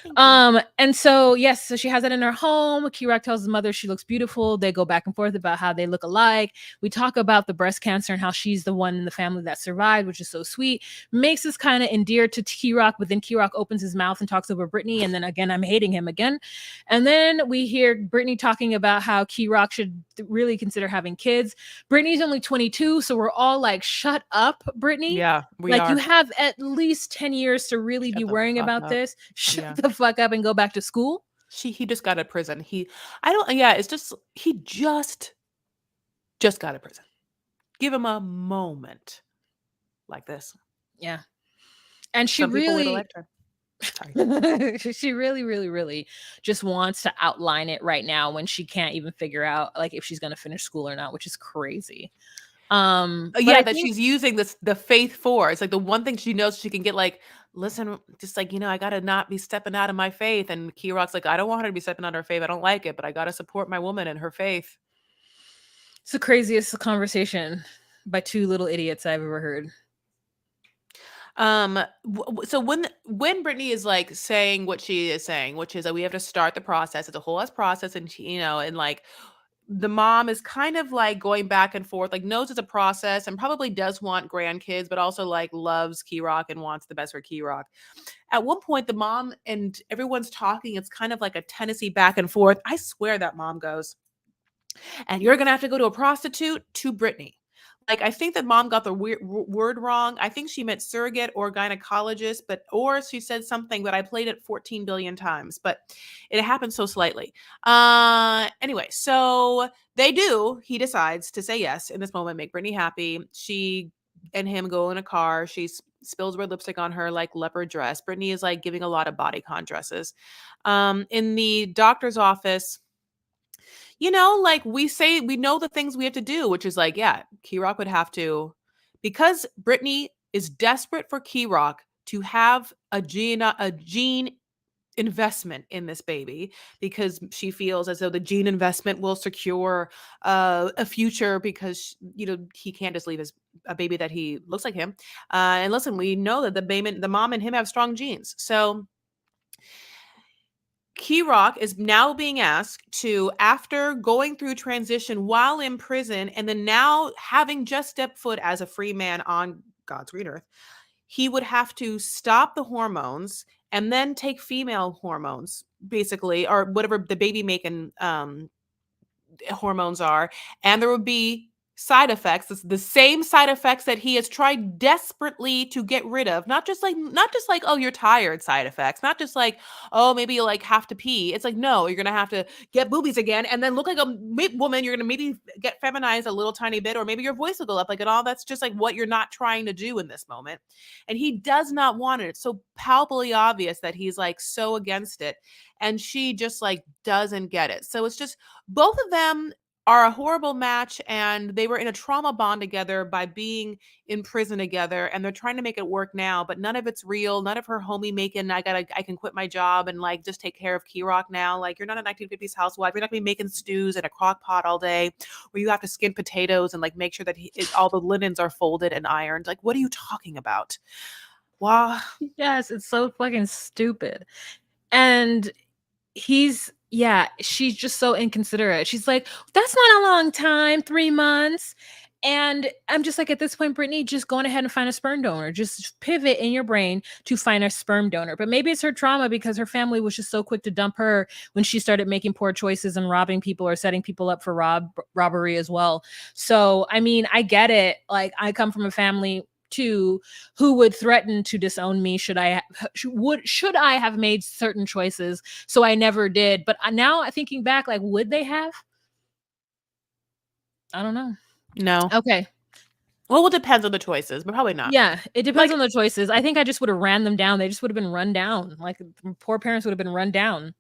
Thank you. And so yes, so she has it in her home. Kirok tells his mother she looks beautiful. They go back and forth about how they look alike. We talk about the breast cancer and how she's the one in the family that survived, which is so sweet. Makes us kind of endeared to Kirok, but then Kirok opens his mouth and talks over Brittany, and then again, I'm hating him again. And then we hear Brittany talking about how Kirok should really consider having kids. Brittany's only 22, so we're all like, shut up, Brittany. Yeah, we Like, you are. have at least 10 years to really Shut be the worrying fuck about up. this. Shut Yeah. the fuck up and go back to school. He just got out of prison. I don't yeah, it's just he just got out of prison. Give him a moment like this. Yeah. And she Some people wait a really lifetime. Sorry. she really, really, really just wants to outline it right now when she can't even figure out like if she's gonna finish school or not, which is crazy. But Yeah, I that think she's using the faith for. It's like the one thing she knows she can get like, listen, just like, I gotta not be stepping out of my faith. And Kirok's like, I don't want her to be stepping out of her faith. I don't like it, but I gotta support my woman and her faith. it's the craziest conversation by two little idiots I've ever heard. So when Brittany is like saying what she is saying, which is that we have to start the process, it's a whole ass process, and she, and like the mom is kind of like going back and forth, like knows it's a process and probably does want grandkids, but also like loves Kirok and wants the best for Kirok. At one point, the mom and everyone's talking. It's kind of like a Tennessee back and forth. I swear that mom goes, and you're gonna have to go to a prostitute to Brittany. Like, I think that mom got the word wrong. I think she meant surrogate or gynecologist, or she said something, but I played it 14 billion times, but it happened so slightly. Anyway, so he decides to say yes in this moment, make Brittany happy. She and him go in a car. She spills red lipstick on her like leopard dress. Brittany is like giving a lot of bodycon dresses. In the doctor's office, like we know the things we have to do, which is like, yeah, Kirok would have to, because Brittany is desperate for Kirok to have a gene investment in this baby, because she feels as though the gene investment will secure a future, because he can't just leave a baby that he looks like him. And listen, we know that the mom and him have strong genes, so Kirok is now being asked to, after going through transition while in prison, and then now having just stepped foot as a free man on God's green earth, he would have to stop the hormones and then take female hormones, basically, or whatever the baby making hormones are, and there would be side effects, the same side effects that he has tried desperately to get rid of. Not just like, oh, you're tired side effects, not just like, oh, maybe you like have to pee. It's like, no, you're gonna have to get boobies again and then look like a woman. You're gonna maybe get feminized a little tiny bit, or maybe your voice will go up, like, and all that's just like what you're not trying to do in this moment. And he does not want it. It's so palpably obvious that he's like so against it, and she just like doesn't get it. So it's just, both of them are a horrible match, and they were in a trauma bond together by being in prison together, and they're trying to make it work now, but none of it's real. None of her homie making, I can quit my job and like just take care of Kirok now. Like, you're not a 1950s housewife. You're not gonna be making stews in a crock pot all day where you have to skin potatoes and like make sure that all the linens are folded and ironed. Like, what are you talking about? Wow. Yes, it's so fucking stupid. And she's just so inconsiderate. She's like, that's not a long time, 3 months. And I'm just like, at this point, Brittany, just going ahead and find a sperm donor. Just pivot in your brain to find a sperm donor. But maybe it's her trauma, because her family was just so quick to dump her when she started making poor choices and robbing people or setting people up for robbery as well. So, I mean, I get it. Like, I come from a family too who would threaten to disown me should I have made certain choices. So I never did. But now thinking back, like, would they have? I don't know. No. Okay. Well, it depends on the choices, but probably not. Yeah, it depends Like, on the choices. I think I just would have ran them down. They just would have been run down. Like, poor parents would have been run down.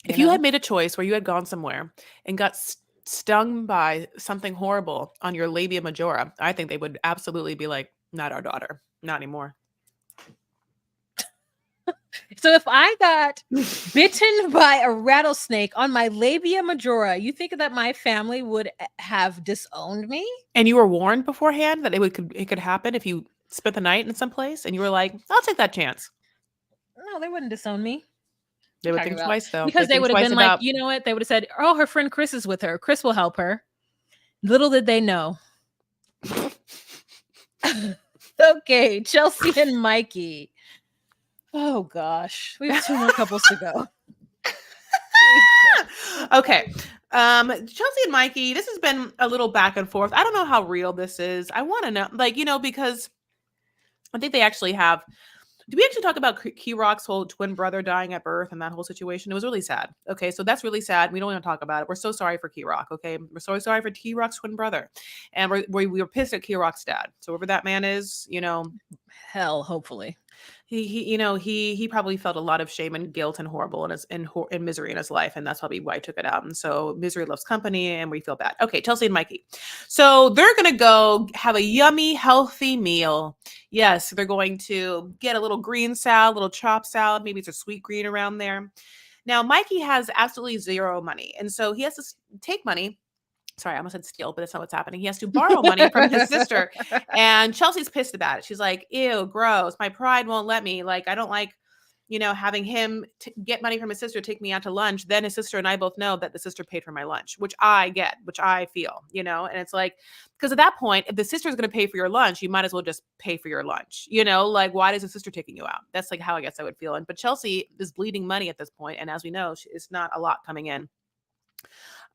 if you had made a choice where you had gone somewhere and got stung by something horrible on your labia majora, I think they would absolutely be like, not our daughter, not anymore. So if I got bitten by a rattlesnake on my labia majora, you think that my family would have disowned me? And you were warned beforehand that it could happen if you spent the night in some place and you were like, I'll take that chance. No, they wouldn't disown me. They What would are you talking think about? twice though. They Because they think would have twice been like, about you know what? They would have said, "Oh, her friend Chris is with her. Chris will help her." Little did they know. Okay, Chelsea and Mikey. Oh gosh, we have two more couples to go. okay. Chelsea and Mikey, this has been a little back and forth. I don't know how real this is. I want to know, like, because I think they actually have. Did we actually talk about Key Rock's whole twin brother dying at birth and that whole situation? It was really sad. Okay, so that's really sad. We don't want to talk about it. We're so sorry for Key Rock. Okay, we're so sorry for Key Rock's twin brother, and we were pissed at Key Rock's dad. So whoever that man is, Hell, hopefully. he probably felt a lot of shame and guilt and horrible and misery in his life, and that's probably why he took it out. And so misery loves company, and we feel bad. Okay, Chelsea and Mikey, so they're gonna go have a yummy, healthy meal. Yes, they're going to get a little green salad, little chopped salad. Maybe it's a sweet green around there. Now, Mikey has absolutely zero money, and so he has to take money. Sorry, I almost said steal, but that's not what's happening. He has to borrow money from his sister. And Chelsea's pissed about it. She's like, ew, gross. My pride won't let me. Like, I don't like, having him get money from his sister, take me out to lunch. Then his sister and I both know that the sister paid for my lunch, which I get, which I feel, and it's like, because at that point, if the sister is going to pay for your lunch, you might as well just pay for your lunch, like, why is the sister taking you out? That's like how I guess I would feel. But Chelsea is bleeding money at this point, and as we know, it's not a lot coming in.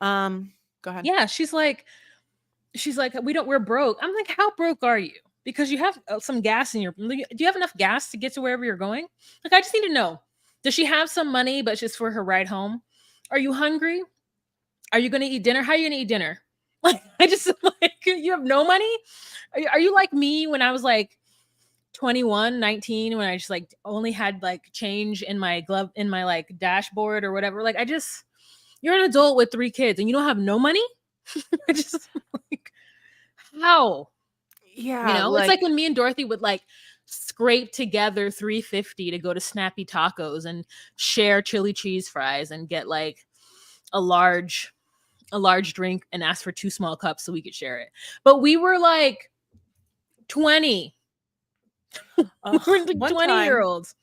Go ahead. Yeah, she's like, we're broke. I'm like, how broke are you? Because you have some gas in your. Do you have enough gas to get to wherever you're going? Like, I just need to know. Does she have some money, but just for her ride home? Are you hungry? Are you going to eat dinner? How are you going to eat dinner? Like, I just like, you have no money. Are you like me when I was like 21, 19, when I just like only had like change in my glove, in my like dashboard or whatever? Like, you're an adult with 3 kids and you don't have no money. I just like, how? Yeah, It's like when me and Dorothy would like scrape together $3.50 to go to Snappy Tacos and share chili cheese fries and get like a large drink and ask for 2 small cups so we could share it. But we were like 20. We were like 20-year-olds.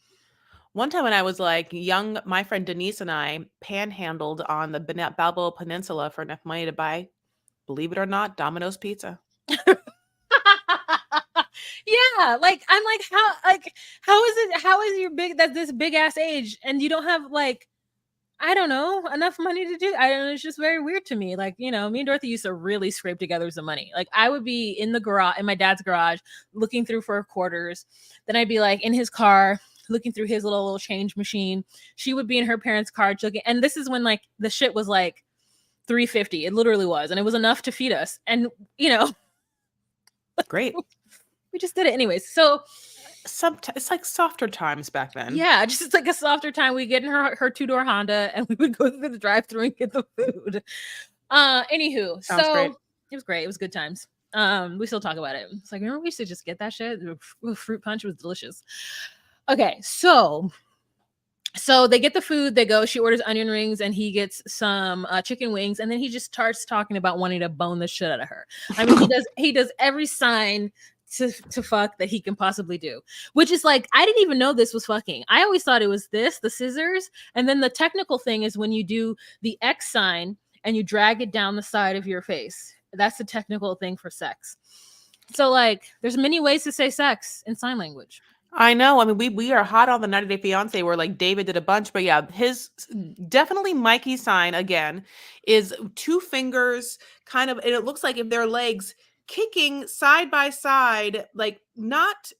One time when I was like young, my friend Denise and I panhandled on the Balboa Peninsula for enough money to buy, believe it or not, Domino's pizza. Yeah, like I'm like, how is your this big ass age and you don't have like, I don't know, enough money to do. I don't know, it's just very weird to me. Like, me and Dorothy used to really scrape together some money. Like, I would be in my dad's garage, looking through for quarters. Then I'd be like in his car, looking through his little change machine. She would be in her parents' car looking. And this is when like the shit was like $3.50. It literally was. And it was enough to feed us. And, Great. we just did it anyways. So it's like softer times back then. yeah, just it's like a softer time. We get in her 2-door Honda and we would go through the drive-thru and get the food. Anywho, Sounds so great. it was great. It was good times. We still talk about it. It's like, remember we used to just get that shit? Fruit punch was delicious. Okay, so they get the food, they go, she orders onion rings and he gets some chicken wings, and then he just starts talking about wanting to bone the shit out of her. I mean, he does every sign to fuck that he can possibly do, which is like, I didn't even know this was fucking. I always thought it was the scissors, and then the technical thing is when you do the X sign and you drag it down the side of your face. That's the technical thing for sex. So like, there's many ways to say sex in sign language. I know. I mean, we are hot on the 90 Day Fiance where like David did a bunch, but yeah, his definitely Mikey's sign again is 2 fingers kind of, and it looks like if their legs kicking side by side, like not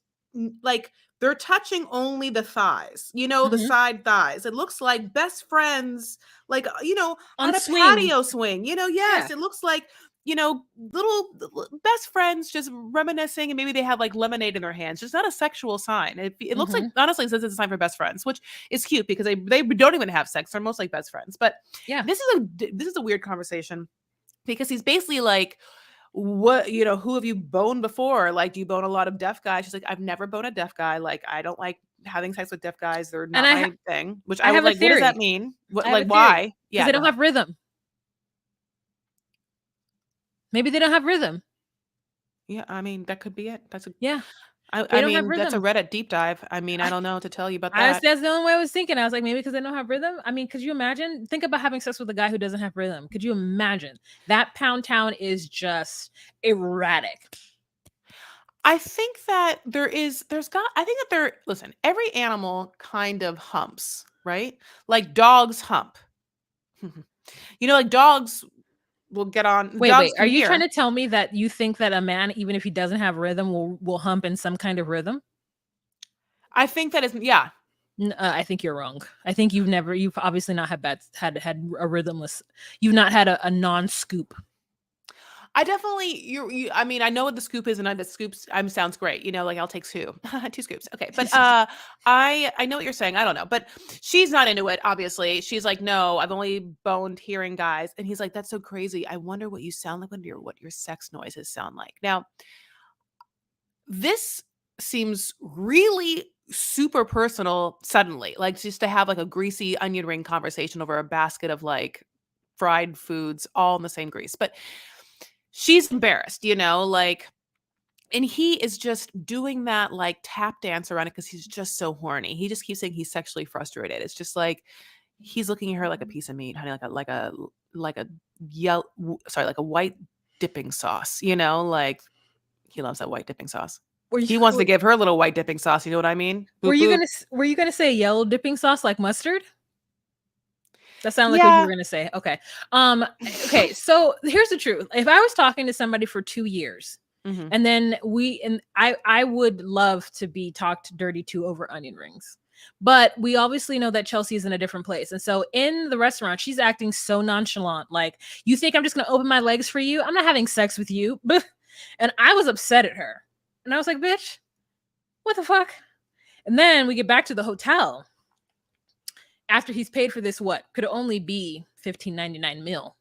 like they're touching only the thighs, the side thighs. It looks like best friends, like, on a patio swing, yes, yeah. It looks like, little best friends just reminiscing, and maybe they have like lemonade in their hands. Just not a sexual sign. It looks like, honestly, it says it's a sign for best friends, which is cute because they don't even have sex. They're most like best friends. But yeah, this is a weird conversation because he's basically like, what, who have you boned before? Like, do you bone a lot of deaf guys? She's like, I've never boned a deaf guy. Like, I don't like having sex with deaf guys. They're not my thing. Which I was like, what does that mean? What, like, why? Yeah, because they don't have rhythm. Maybe they don't have rhythm. Yeah, I mean, that could be it. Yeah. I They don't have mean, that's a rhythm. Reddit deep dive. I mean, I I don't know what to tell you about I was that. that's the only way I was thinking. I was like, maybe because they don't have rhythm. I mean, could you imagine? Think about having sex with a guy who doesn't have rhythm. Could you imagine? That Pound Town is just erratic. I think that I think that listen, every animal kind of humps, right? Like dogs hump. Like dogs will get on, Wait. dogs Are can you trying hear. to tell me that you think that a man, even if he doesn't have rhythm, will hump in some kind of rhythm? I think that is, yeah. I think you're wrong. I think you've obviously not had a rhythmless. You've not had a non scoop. I definitely you I mean, I know what the scoop is, and the scoops sounds great. Like I'll take two. Two scoops. Okay. But I know what you're saying. I don't know. But she's not into it, obviously. She's like, "No, I've only boned hearing guys." And he's like, "That's so crazy. I wonder what you sound like when what your sex noises sound like." Now, this seems really super personal suddenly. Like just to have like a greasy onion ring conversation over a basket of like fried foods all in the same grease. But she's embarrassed, like, and he is just doing that like tap dance around it because he's just so horny. He just keeps saying he's sexually frustrated. It's just like he's looking at her like a piece of meat, honey, like a sorry, like a white dipping sauce, like he loves that white dipping sauce. Were you He wants to give her a little white dipping sauce, you know what I mean? were Boop you boop. gonna were you gonna say yellow dipping sauce like mustard? That sounded like what you Yeah. were gonna say. Okay. Okay. So here's the truth. If I was talking to somebody for 2 years, Mhm. and then I would love to be talked dirty to over onion rings. But we obviously know that Chelsea's in a different place. And so in the restaurant, she's acting so nonchalant. Like, you think I'm just gonna open my legs for you? I'm not having sex with you. And I was upset at her. And I was like, bitch, what the fuck? And then we get back to the hotel after he's paid for this, what could only be 15.99 mil.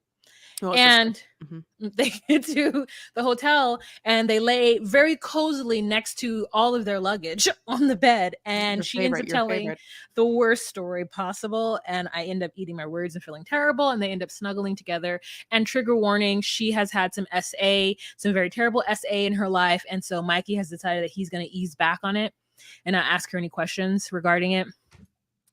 Well, it's just And mhm. they get to the hotel and they lay very cozily next to all of their luggage on the bed. And she ends up Your telling favorite. the worst story possible. And I end up eating my words and feeling terrible. And they end up snuggling together. And trigger warning, she has had some some very terrible SA in her life. And so Mikey has decided that he's going to ease back on it and not ask her any questions regarding it,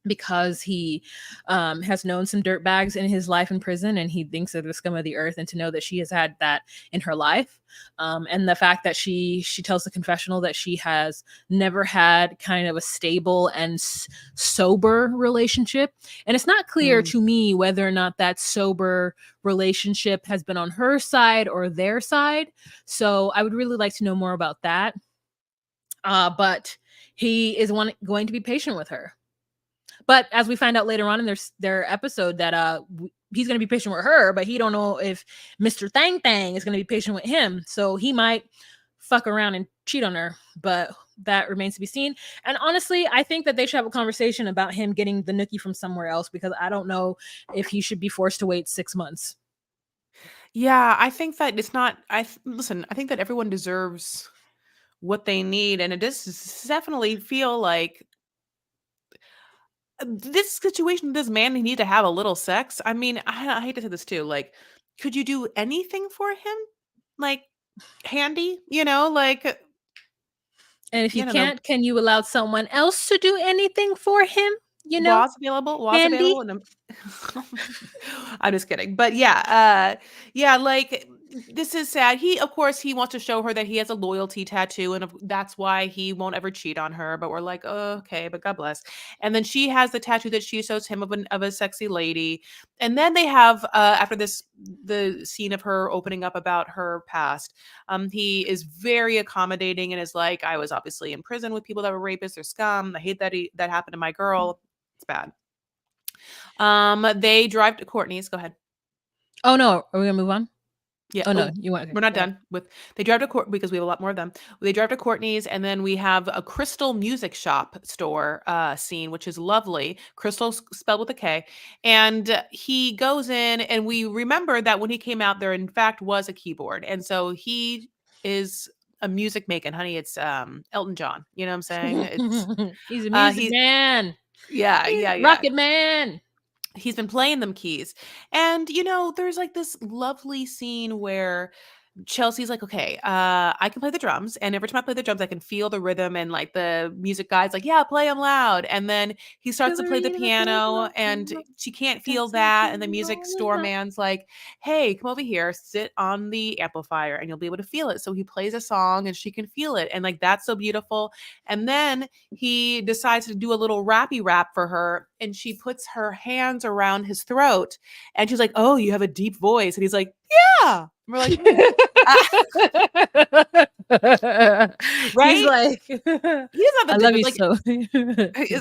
because he has known some dirtbags in his life in prison, and he thinks they're the scum of the earth. And to know that she has had that in her life, and the fact that she tells the confessional that she has never had kind of a stable and sober relationship, and it's not clear Mm. to me whether or not that sober relationship has been on her side or their side. So I would really like to know more about that. But he is going to be patient with her. But as we find out later on in their episode, that he's going to be patient with her, but he don't know if Mr. Thang Thang is going to be patient with him. So he might fuck around and cheat on her, but that remains to be seen. And honestly, I think that they should have a conversation about him getting the nookie from somewhere else, because I don't know if he should be forced to wait 6 months. Yeah, I think that it's not listen, I think that everyone deserves what they need, and it does definitely feel like this situation, this man need to have a little sex. I mean, I hate to say this too. Like, could you do anything for him? Like, handy, like, And if you the can't, can you allow someone else to do anything for him? was Handy. available, and I'm just kidding. But yeah, like this is sad. He, of course, he wants to show her that he has a loyalty tattoo, and that's why he won't ever cheat on her. But we're like, oh, okay, but God bless. And then she has the tattoo that she shows him of a sexy lady. And then they have after this the scene of her opening up about her past. He is very accommodating and is like, I was obviously in prison with people that were rapists or scum. I hate that happened to my girl. It's bad. They drive to Courtney's. Go ahead. Oh no, are we gonna move on? Yeah. Oh no, Oh, you want, okay, we're not go ahead. done with. They drive to court because we have a lot more of them. They drive to Courtney's, and then we have a Crystal Music Shop store scene, which is lovely. Crystal spelled with a K, and he goes in, and we remember that when he came out, there in fact was a keyboard, and so he is a music making, honey. It's Elton John. You know what I'm saying? It's He's a music he. man. Yeah, He's yeah, yeah. Rocket Man. He's been playing them keys. And there's like this lovely scene where Chelsea's like, okay, I can play the drums, and every time I play the drums, I can feel the rhythm, and like the music guy's like, yeah, play them loud, and then he starts Feel to the play the read of the feel piano, and the she can't feel dancing that, and the to music all store the man's like, hey, come over here, sit on the amplifier, and you'll be able to feel it. So he plays a song, and she can feel it, and like that's so beautiful. And then he decides to do a little rappy rap for her, and she puts her hands around his throat, and she's like, oh, you have a deep voice, and he's like, yeah. And we're like, He's right? like, He doesn't I have the love you like. so. I mean,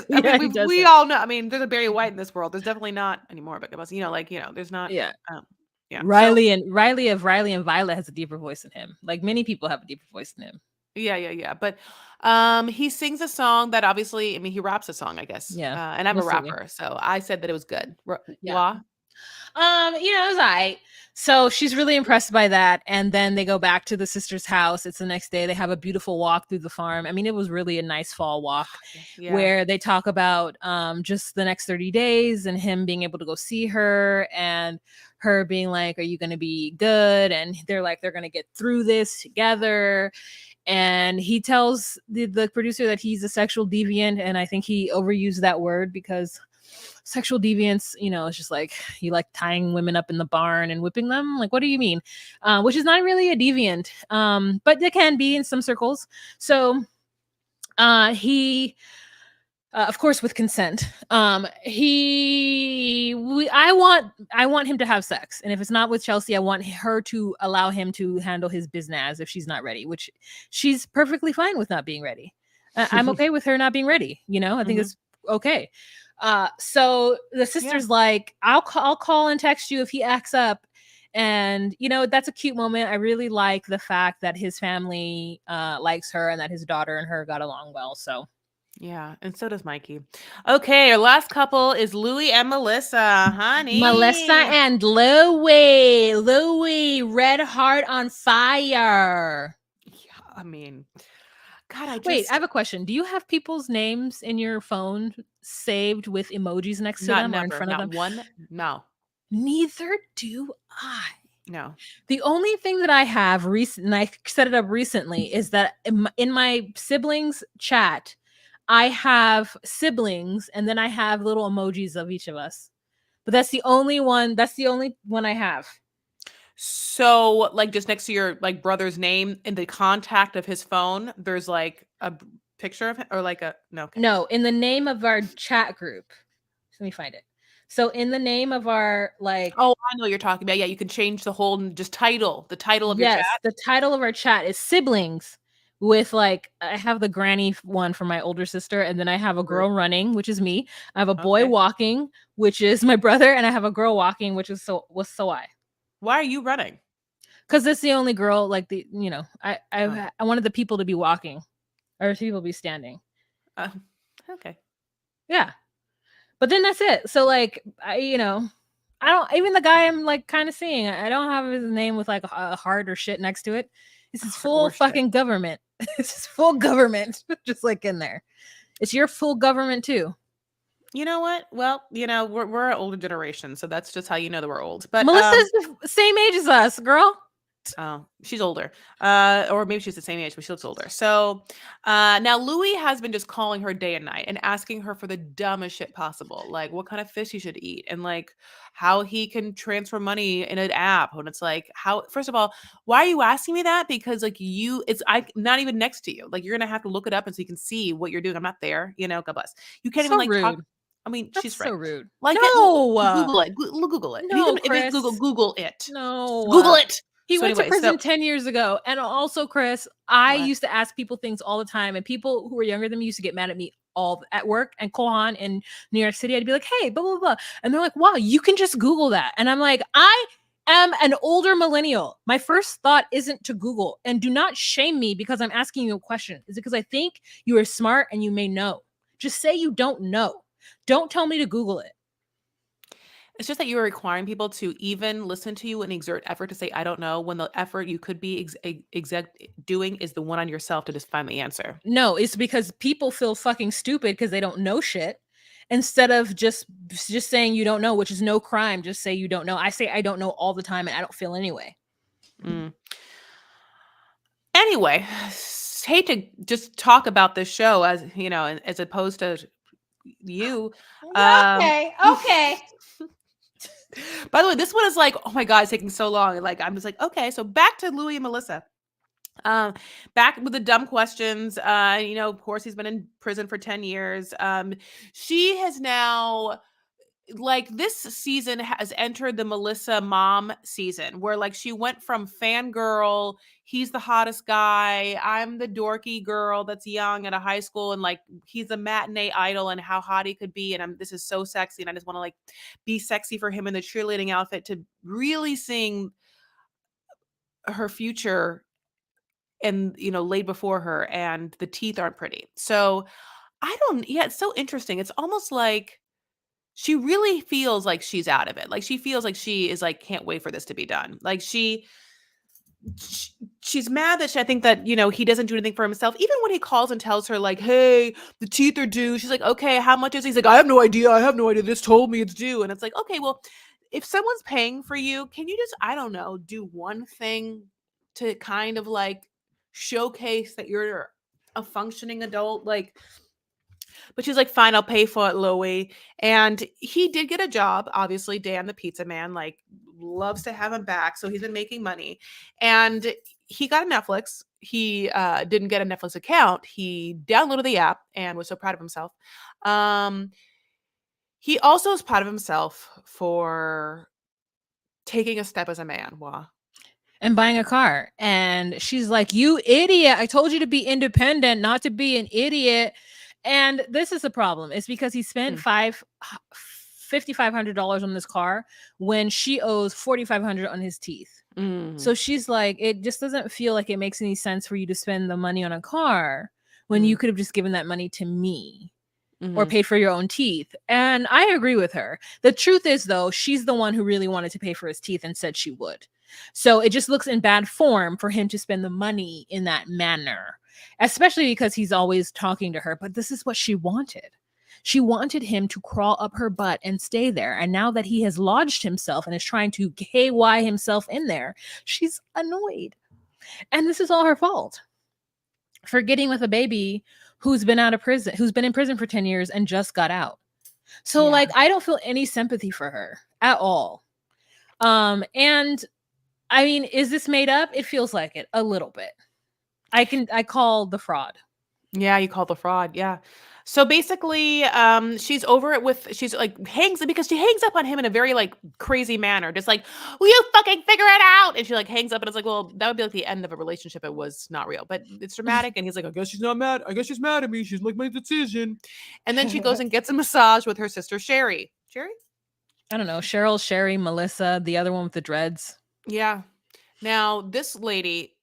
Yeah, he does we it. all know. I mean, there's a Barry White in this world. There's definitely not anymore, but like there's not. Yeah. Um, yeah. So Riley and Violet has a deeper voice than him. Like many people have a deeper voice than him. yeah. But he sings a song that obviously, I mean, he raps a song, I guess. Yeah, And I'm a most certainly. rapper, so I said that it was good. Yeah. Wah. It was alright. So she's really impressed by that, and then they go back to the sister's house. It's the next day. They have a beautiful walk through the farm. I mean, it was really a nice fall walk Yeah. where they talk about just the next 30 days and him being able to go see her and her being like, "Are you going to be good?" And they're like, "They're going to get through this together." And he tells the producer that he's a sexual deviant, and I think he overused that word because sexual deviance, it's just like you like tying women up in the barn and whipping them. Like, what do you mean? Which is not really a deviant, but it can be in some circles. So he of course with consent, I want him to have sex, and if it's not with Chelsea, I want her to allow him to handle his business if she's not ready, which she's perfectly fine with not being ready. I'm okay with her not being ready. I think Mhm. it's okay. So the Yeah. sister's like, I'll call and text you if he acts up. And that's a cute moment. I really like the fact that his family likes her and that his daughter and her got along well. So Yeah, and so does Mikey. Okay, our last couple is Louis and Melissa, Melissa honey. and Louis, red heart on fire. Yeah, I mean, God, I Wait, I just have a question. Do you have people's names in your phone saved with emojis next to not them or in never, front of not them? one. No, Neither do I. no. The only thing that I have recent, and I set it up recently, is that in my siblings chat, I have siblings, and then I have little emojis of each of us. But that's the only one. That's the only one I have. So, like, just next to your like brother's name in the contact of his phone, there's like a picture of him, or like a no. Okay. No, in the name of our chat group. Let me find it. So in the name of our Oh, I know what you're talking about. Yeah, you can change the whole just title, the title of your chat. yes, the title of our chat is siblings with I have the granny one for my older sister, and then I have a Rude. girl running, which is me. I have a boy Okay. walking, which is my brother, and I have a girl walking, which is so I. Why are you running? Because it's the only girl I Oh, I wanted the people to be walking or people be standing. uh, okay. Yeah. But then that's it. So I don't even the guy I'm kind of seeing. I don't have his name with a heart or shit next to it. This is full Or shit. fucking government. This is full government, just in there. It's your full government too. You know what? Well, we're an older generation, so that's just how you know that we're old. But Melissa's the same age as us, girl. oh, she's older. Or maybe she's the same age, but she looks older. So now Louis has been just calling her day and night and asking her for the dumbest shit possible. Like what kind of fish he should eat and like how he can transfer money in an app. When it's like, how first of all, why are you asking me that? Because like I'm not even next to you. Like you're gonna have to look it up and so you can see what you're doing. I'm not there, God bless. You can't even So like talk. rude. I mean, she's That's so right. rude. Like No, Google it. Google it. no, If it's Chris. Google it. Google No. it. He So went to anyway, so prison 10 years ago. And also, Chris, I what? used to ask people things all the time, and people who were younger than me used to get mad at me all at work and Kohan in New York City. I'd be like, hey, blah, blah, blah. And they're like, wow, you can just Google that. And I'm like, I am an older millennial. My first thought isn't to Google. And do not shame me because I'm asking you a question. Is it because I think you are smart and you may know? Just say you don't know. Don't tell me to Google it. It's just that you are requiring people to even listen to you and exert effort to say, I don't know, when the effort you could be doing is the one on yourself to just find the answer. No, it's because people feel fucking stupid because they don't know shit. Instead of just saying you don't know, which is no crime, just say you don't know. I say I don't know all the time and I don't feel anyway. Mm. Anyway, hate to just talk about this show as, as opposed to you. Yeah, Um okay, okay. By the way, this one is like, oh my God, it's taking so long. Like, I'm just like, okay, so back to Louis and Melissa. Um, Back with the dumb questions. Of course, he's been in prison for 10 years. She has now, like, this season has entered the Melissa mom season where, like, she went from fangirl, he's the hottest guy, I'm the dorky girl that's young at a high school, and like he's a matinee idol and how hot he could be, and this is so sexy, and I just want to like be sexy for him in the cheerleading outfit, to really seeing her future and laid before her, and the teeth aren't pretty. So I don't, yeah, it's so interesting. It's almost like she really feels like she's out of it. Like she feels like she is like, can't wait for this to be done. Like sh she's mad that I think that, he doesn't do anything for himself. Even when he calls and tells her like, "Hey, the teeth are due." She's like, "Okay, how much is it?" He's like, "I have no idea. I have no idea. This told me it's due." And it's like, "Okay, well, if someone's paying for you, can you just, I don't know, do one thing to kind of like showcase that you're a functioning adult?" Like, but she's like, "Fine, I'll pay for it, Louie." And he did get a job. Obviously, Dan, the pizza man, like, loves to have him back. So he's been making money. And he got a Netflix. He didn't get a Netflix account. He downloaded the app and was so proud of himself. Um, he also is proud of himself for taking a step as a man. Wow. And buying a car. And she's like, "You idiot. I told you to be independent, not to be an idiot." And this is the problem. It's because he spent Mm, $5,500 on this car when she owes $4,500 on his teeth. mm, So she's like, it just doesn't feel like it makes any sense for you to spend the money on a car when you mm, could have just given that money to me or mm, paid for your own teeth. And I agree with her. The truth is, though, she's the one who really wanted to pay for his teeth and said she would. So it just looks in bad form for him to spend the money in that manner, especially because he's always talking to her. But this is what she wanted. She wanted him to crawl up her butt and stay there. And now that he has lodged himself and is trying to KY himself in there, she's annoyed. And this is all her fault for getting with a baby who's been out of prison, who's been in prison for 10 years and just got out. So yeah. like I don't feel any sympathy for her at all. And I mean, is this made up? It feels like it a little bit. I call the fraud. Yeah, you call the fraud. Yeah. So basically, she's over it with, she's like hangs, because she hangs up on him in a very like crazy manner, just like, "Will you fucking figure it out?" And she like hangs up, and it's like, well, that would be like the end of a relationship. It was not real, but it's dramatic. And he's like, "I guess she's not mad. I guess she's mad at me. She's like my decision." And then she goes and gets a massage with her sister Sherry. Sherry? I don't know, Cheryl, Sherry, Melissa, the other one with the dreads. Yeah. Now, this lady,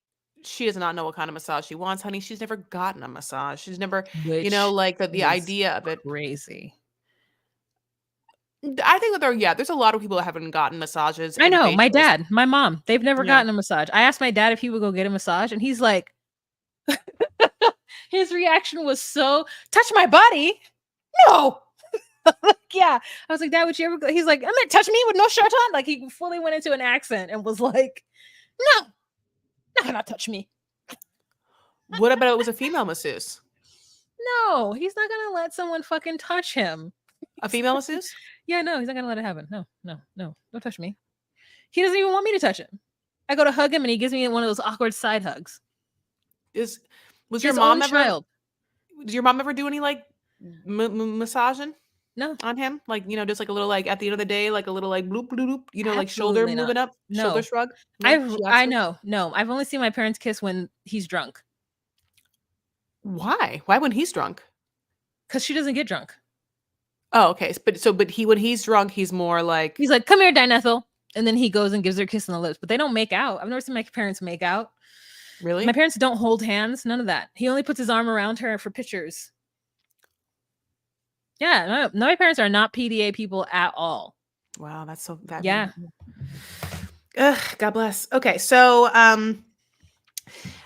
she does not know what kind of massage she wants, honey. She's never gotten a massage. She's never, Which like the is idea of it. crazy. I think that there's a lot of people that haven't gotten massages I and know, my facials. dad, my mom, they've never Yeah. gotten a massage. I asked my dad if he would go get a massage, and he's like, his reaction was so, "Touch my body? No." Yeah. I was like, "Dad, would you ever go?" He's like, "I'm gonna touch me with no shirt on." Like he fully went into an accent and was like, "No, not touch me." What about it was a female masseuse? No, he's not gonna let someone fucking touch him. A female masseuse? Yeah, no, he's not gonna let it happen. No, no, no, don't touch me. He doesn't even want me to touch him. I go to hug him and he gives me one of those awkward side hugs. Is was your His mom own ever child. did your mom ever do any like massaging No, on him? Like, just like a little like at the end of the day, like a little like bloop bloop bloop, like shoulder absolutely not. moving up, shoulder No, shrug? No, she asked I her. know, no. I've only seen my parents kiss when he's drunk Why? Why when he's drunk? because she doesn't get drunk. Oh, okay. But he when he's drunk, he's more like, He's like, "Come here, Dinethel," and then he goes and gives her a kiss on the lips. But they don't make out. I've never seen my parents make out. My really? parents don't hold hands. None of that. He only puts his arm around her for pictures. Yeah, no, no, my parents are not PDA people at all. Wow, that's so that Yeah, ugh, God bless. Okay, so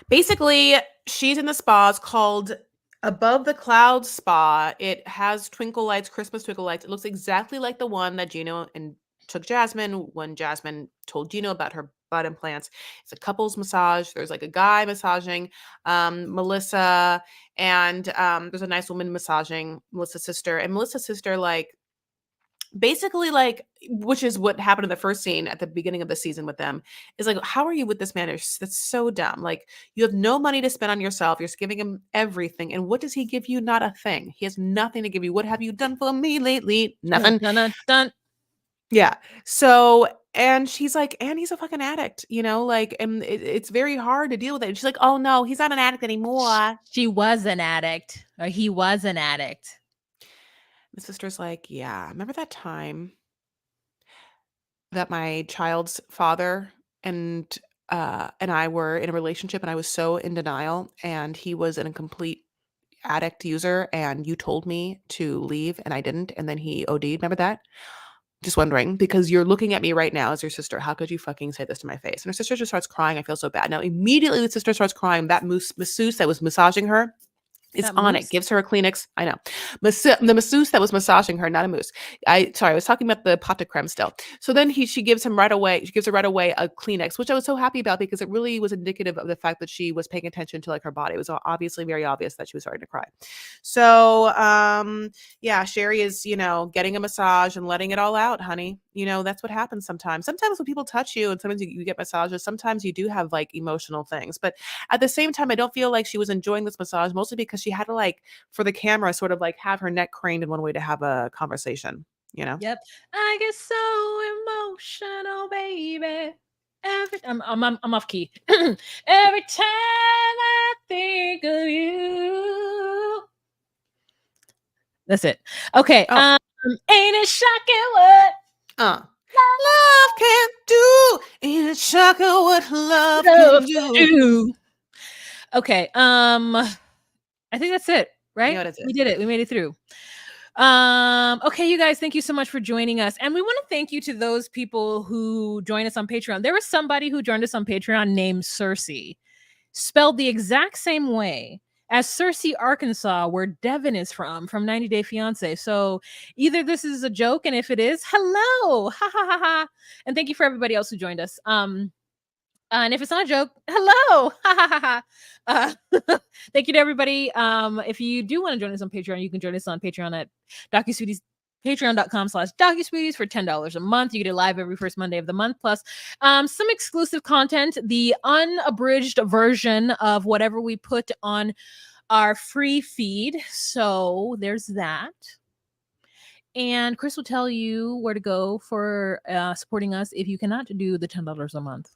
basically she's in the spa. It's called Above the Clouds Spa. It has twinkle lights, Christmas twinkle lights. It looks exactly like the one that Gino and took Jasmine when Jasmine told Gino about her butt implants. It's a couples massage. There's like a guy massaging Melissa, and there's a nice woman massaging Melissa's sister. And Melissa's sister, like, basically, like, which is what happened in the first scene at the beginning of the season with them, is like, how are you with this man? That's so dumb. Like, you have no money to spend on yourself. You're giving him everything. And what does he give you? Not a thing. He has nothing to give you. What have you done for me lately? Dun, Nothing. dun, dun, dun. Yeah. So, and she's like, and he's a fucking addict, you know, like, and it's very hard to deal with it. And she's like, oh no, he's not an addict anymore. She was an addict, or he was an addict. The sister's like, yeah, remember that time that my child's father and I were in a relationship, and I was so in denial, and he was in a complete addict user, and you told me to leave and I didn't, and then he OD'd. Remember that? Just wondering, because you're looking at me right now as your sister. How could you fucking say this to my face? And her sister just starts crying. I feel so bad. Now, immediately the sister starts crying. That masseuse that was massaging her is That on it, moose. gives her a Kleenex. I know. The masseuse that was massaging her, not a moose. Sorry, I was talking about the pot de creme still. So then she gives her right away a Kleenex, which I was so happy about because it really was indicative of the fact that she was paying attention to like her body. It was obviously very obvious that she was starting to cry. So yeah, Sherry is, getting a massage and letting it all out, honey. That's what happens sometimes. Sometimes when people touch you and sometimes you get massages, sometimes you do have like emotional things. But at the same time, I don't feel like she was enjoying this massage, mostly because she had to, like, for the camera, sort of like have her neck craned in one way to have a conversation, you know? Yep. I get so emotional, baby. I'm off key. Every time I think of you. That's it. Okay. Oh. Ain't it shocking what Love can do. Ain't it shocking what love can love can do? do? Okay. I think that's it, right? Yeah, that's We it. did it. We made it through. Okay, you guys, thank you so much for joining us. And we want to thank you to those people who joined us on Patreon. There was somebody who joined us on Patreon named Cersei, spelled the exact same way as Cersei, Arkansas, where Devin is from 90 Day Fiance. So either this is a joke, and if it is, hello. Ha ha ha ha. And thank you for everybody else who joined us. And if it's not a joke, hello. Ha ha ha ha. Thank you to everybody. If you do want to join us on Patreon, you can join us on Patreon at DocuSweeties. Patreon.com/DocuSweeties for $10 a month. You get it live every first Monday of the month, plus some exclusive content, the unabridged version of whatever we put on our free feed. So there's that. And Chris will tell you where to go for supporting us if you cannot do the $10 a month.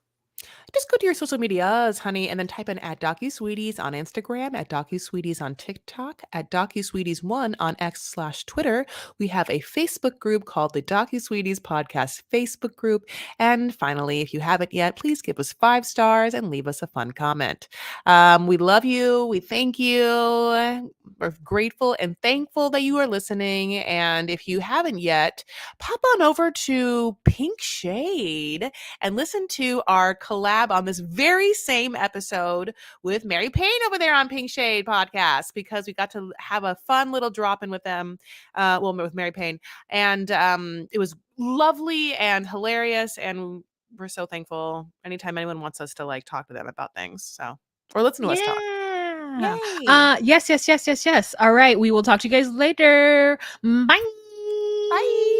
Just go to your social medias, honey, and then type in at DocuSweeties on Instagram, at DocuSweeties on TikTok, at DocuSweeties1 on X/Twitter. We have a Facebook group called the DocuSweeties Podcast Facebook group. And finally, if you haven't yet, please give us 5 stars and leave us a fun comment. We love you. We thank you. We're grateful and thankful that you are listening. And if you haven't yet, pop on over to Pink Shade and listen to our collab on this very same episode with Mary Payne over there on Pink Shade Podcast, because we got to have a fun little drop in with them, with Mary Payne, and it was lovely and hilarious, and we're so thankful anytime anyone wants us to like talk to them about things, so, or listen to us talk. Yeah. Yay. Yes. All right. We will talk to you guys later. Bye. Bye.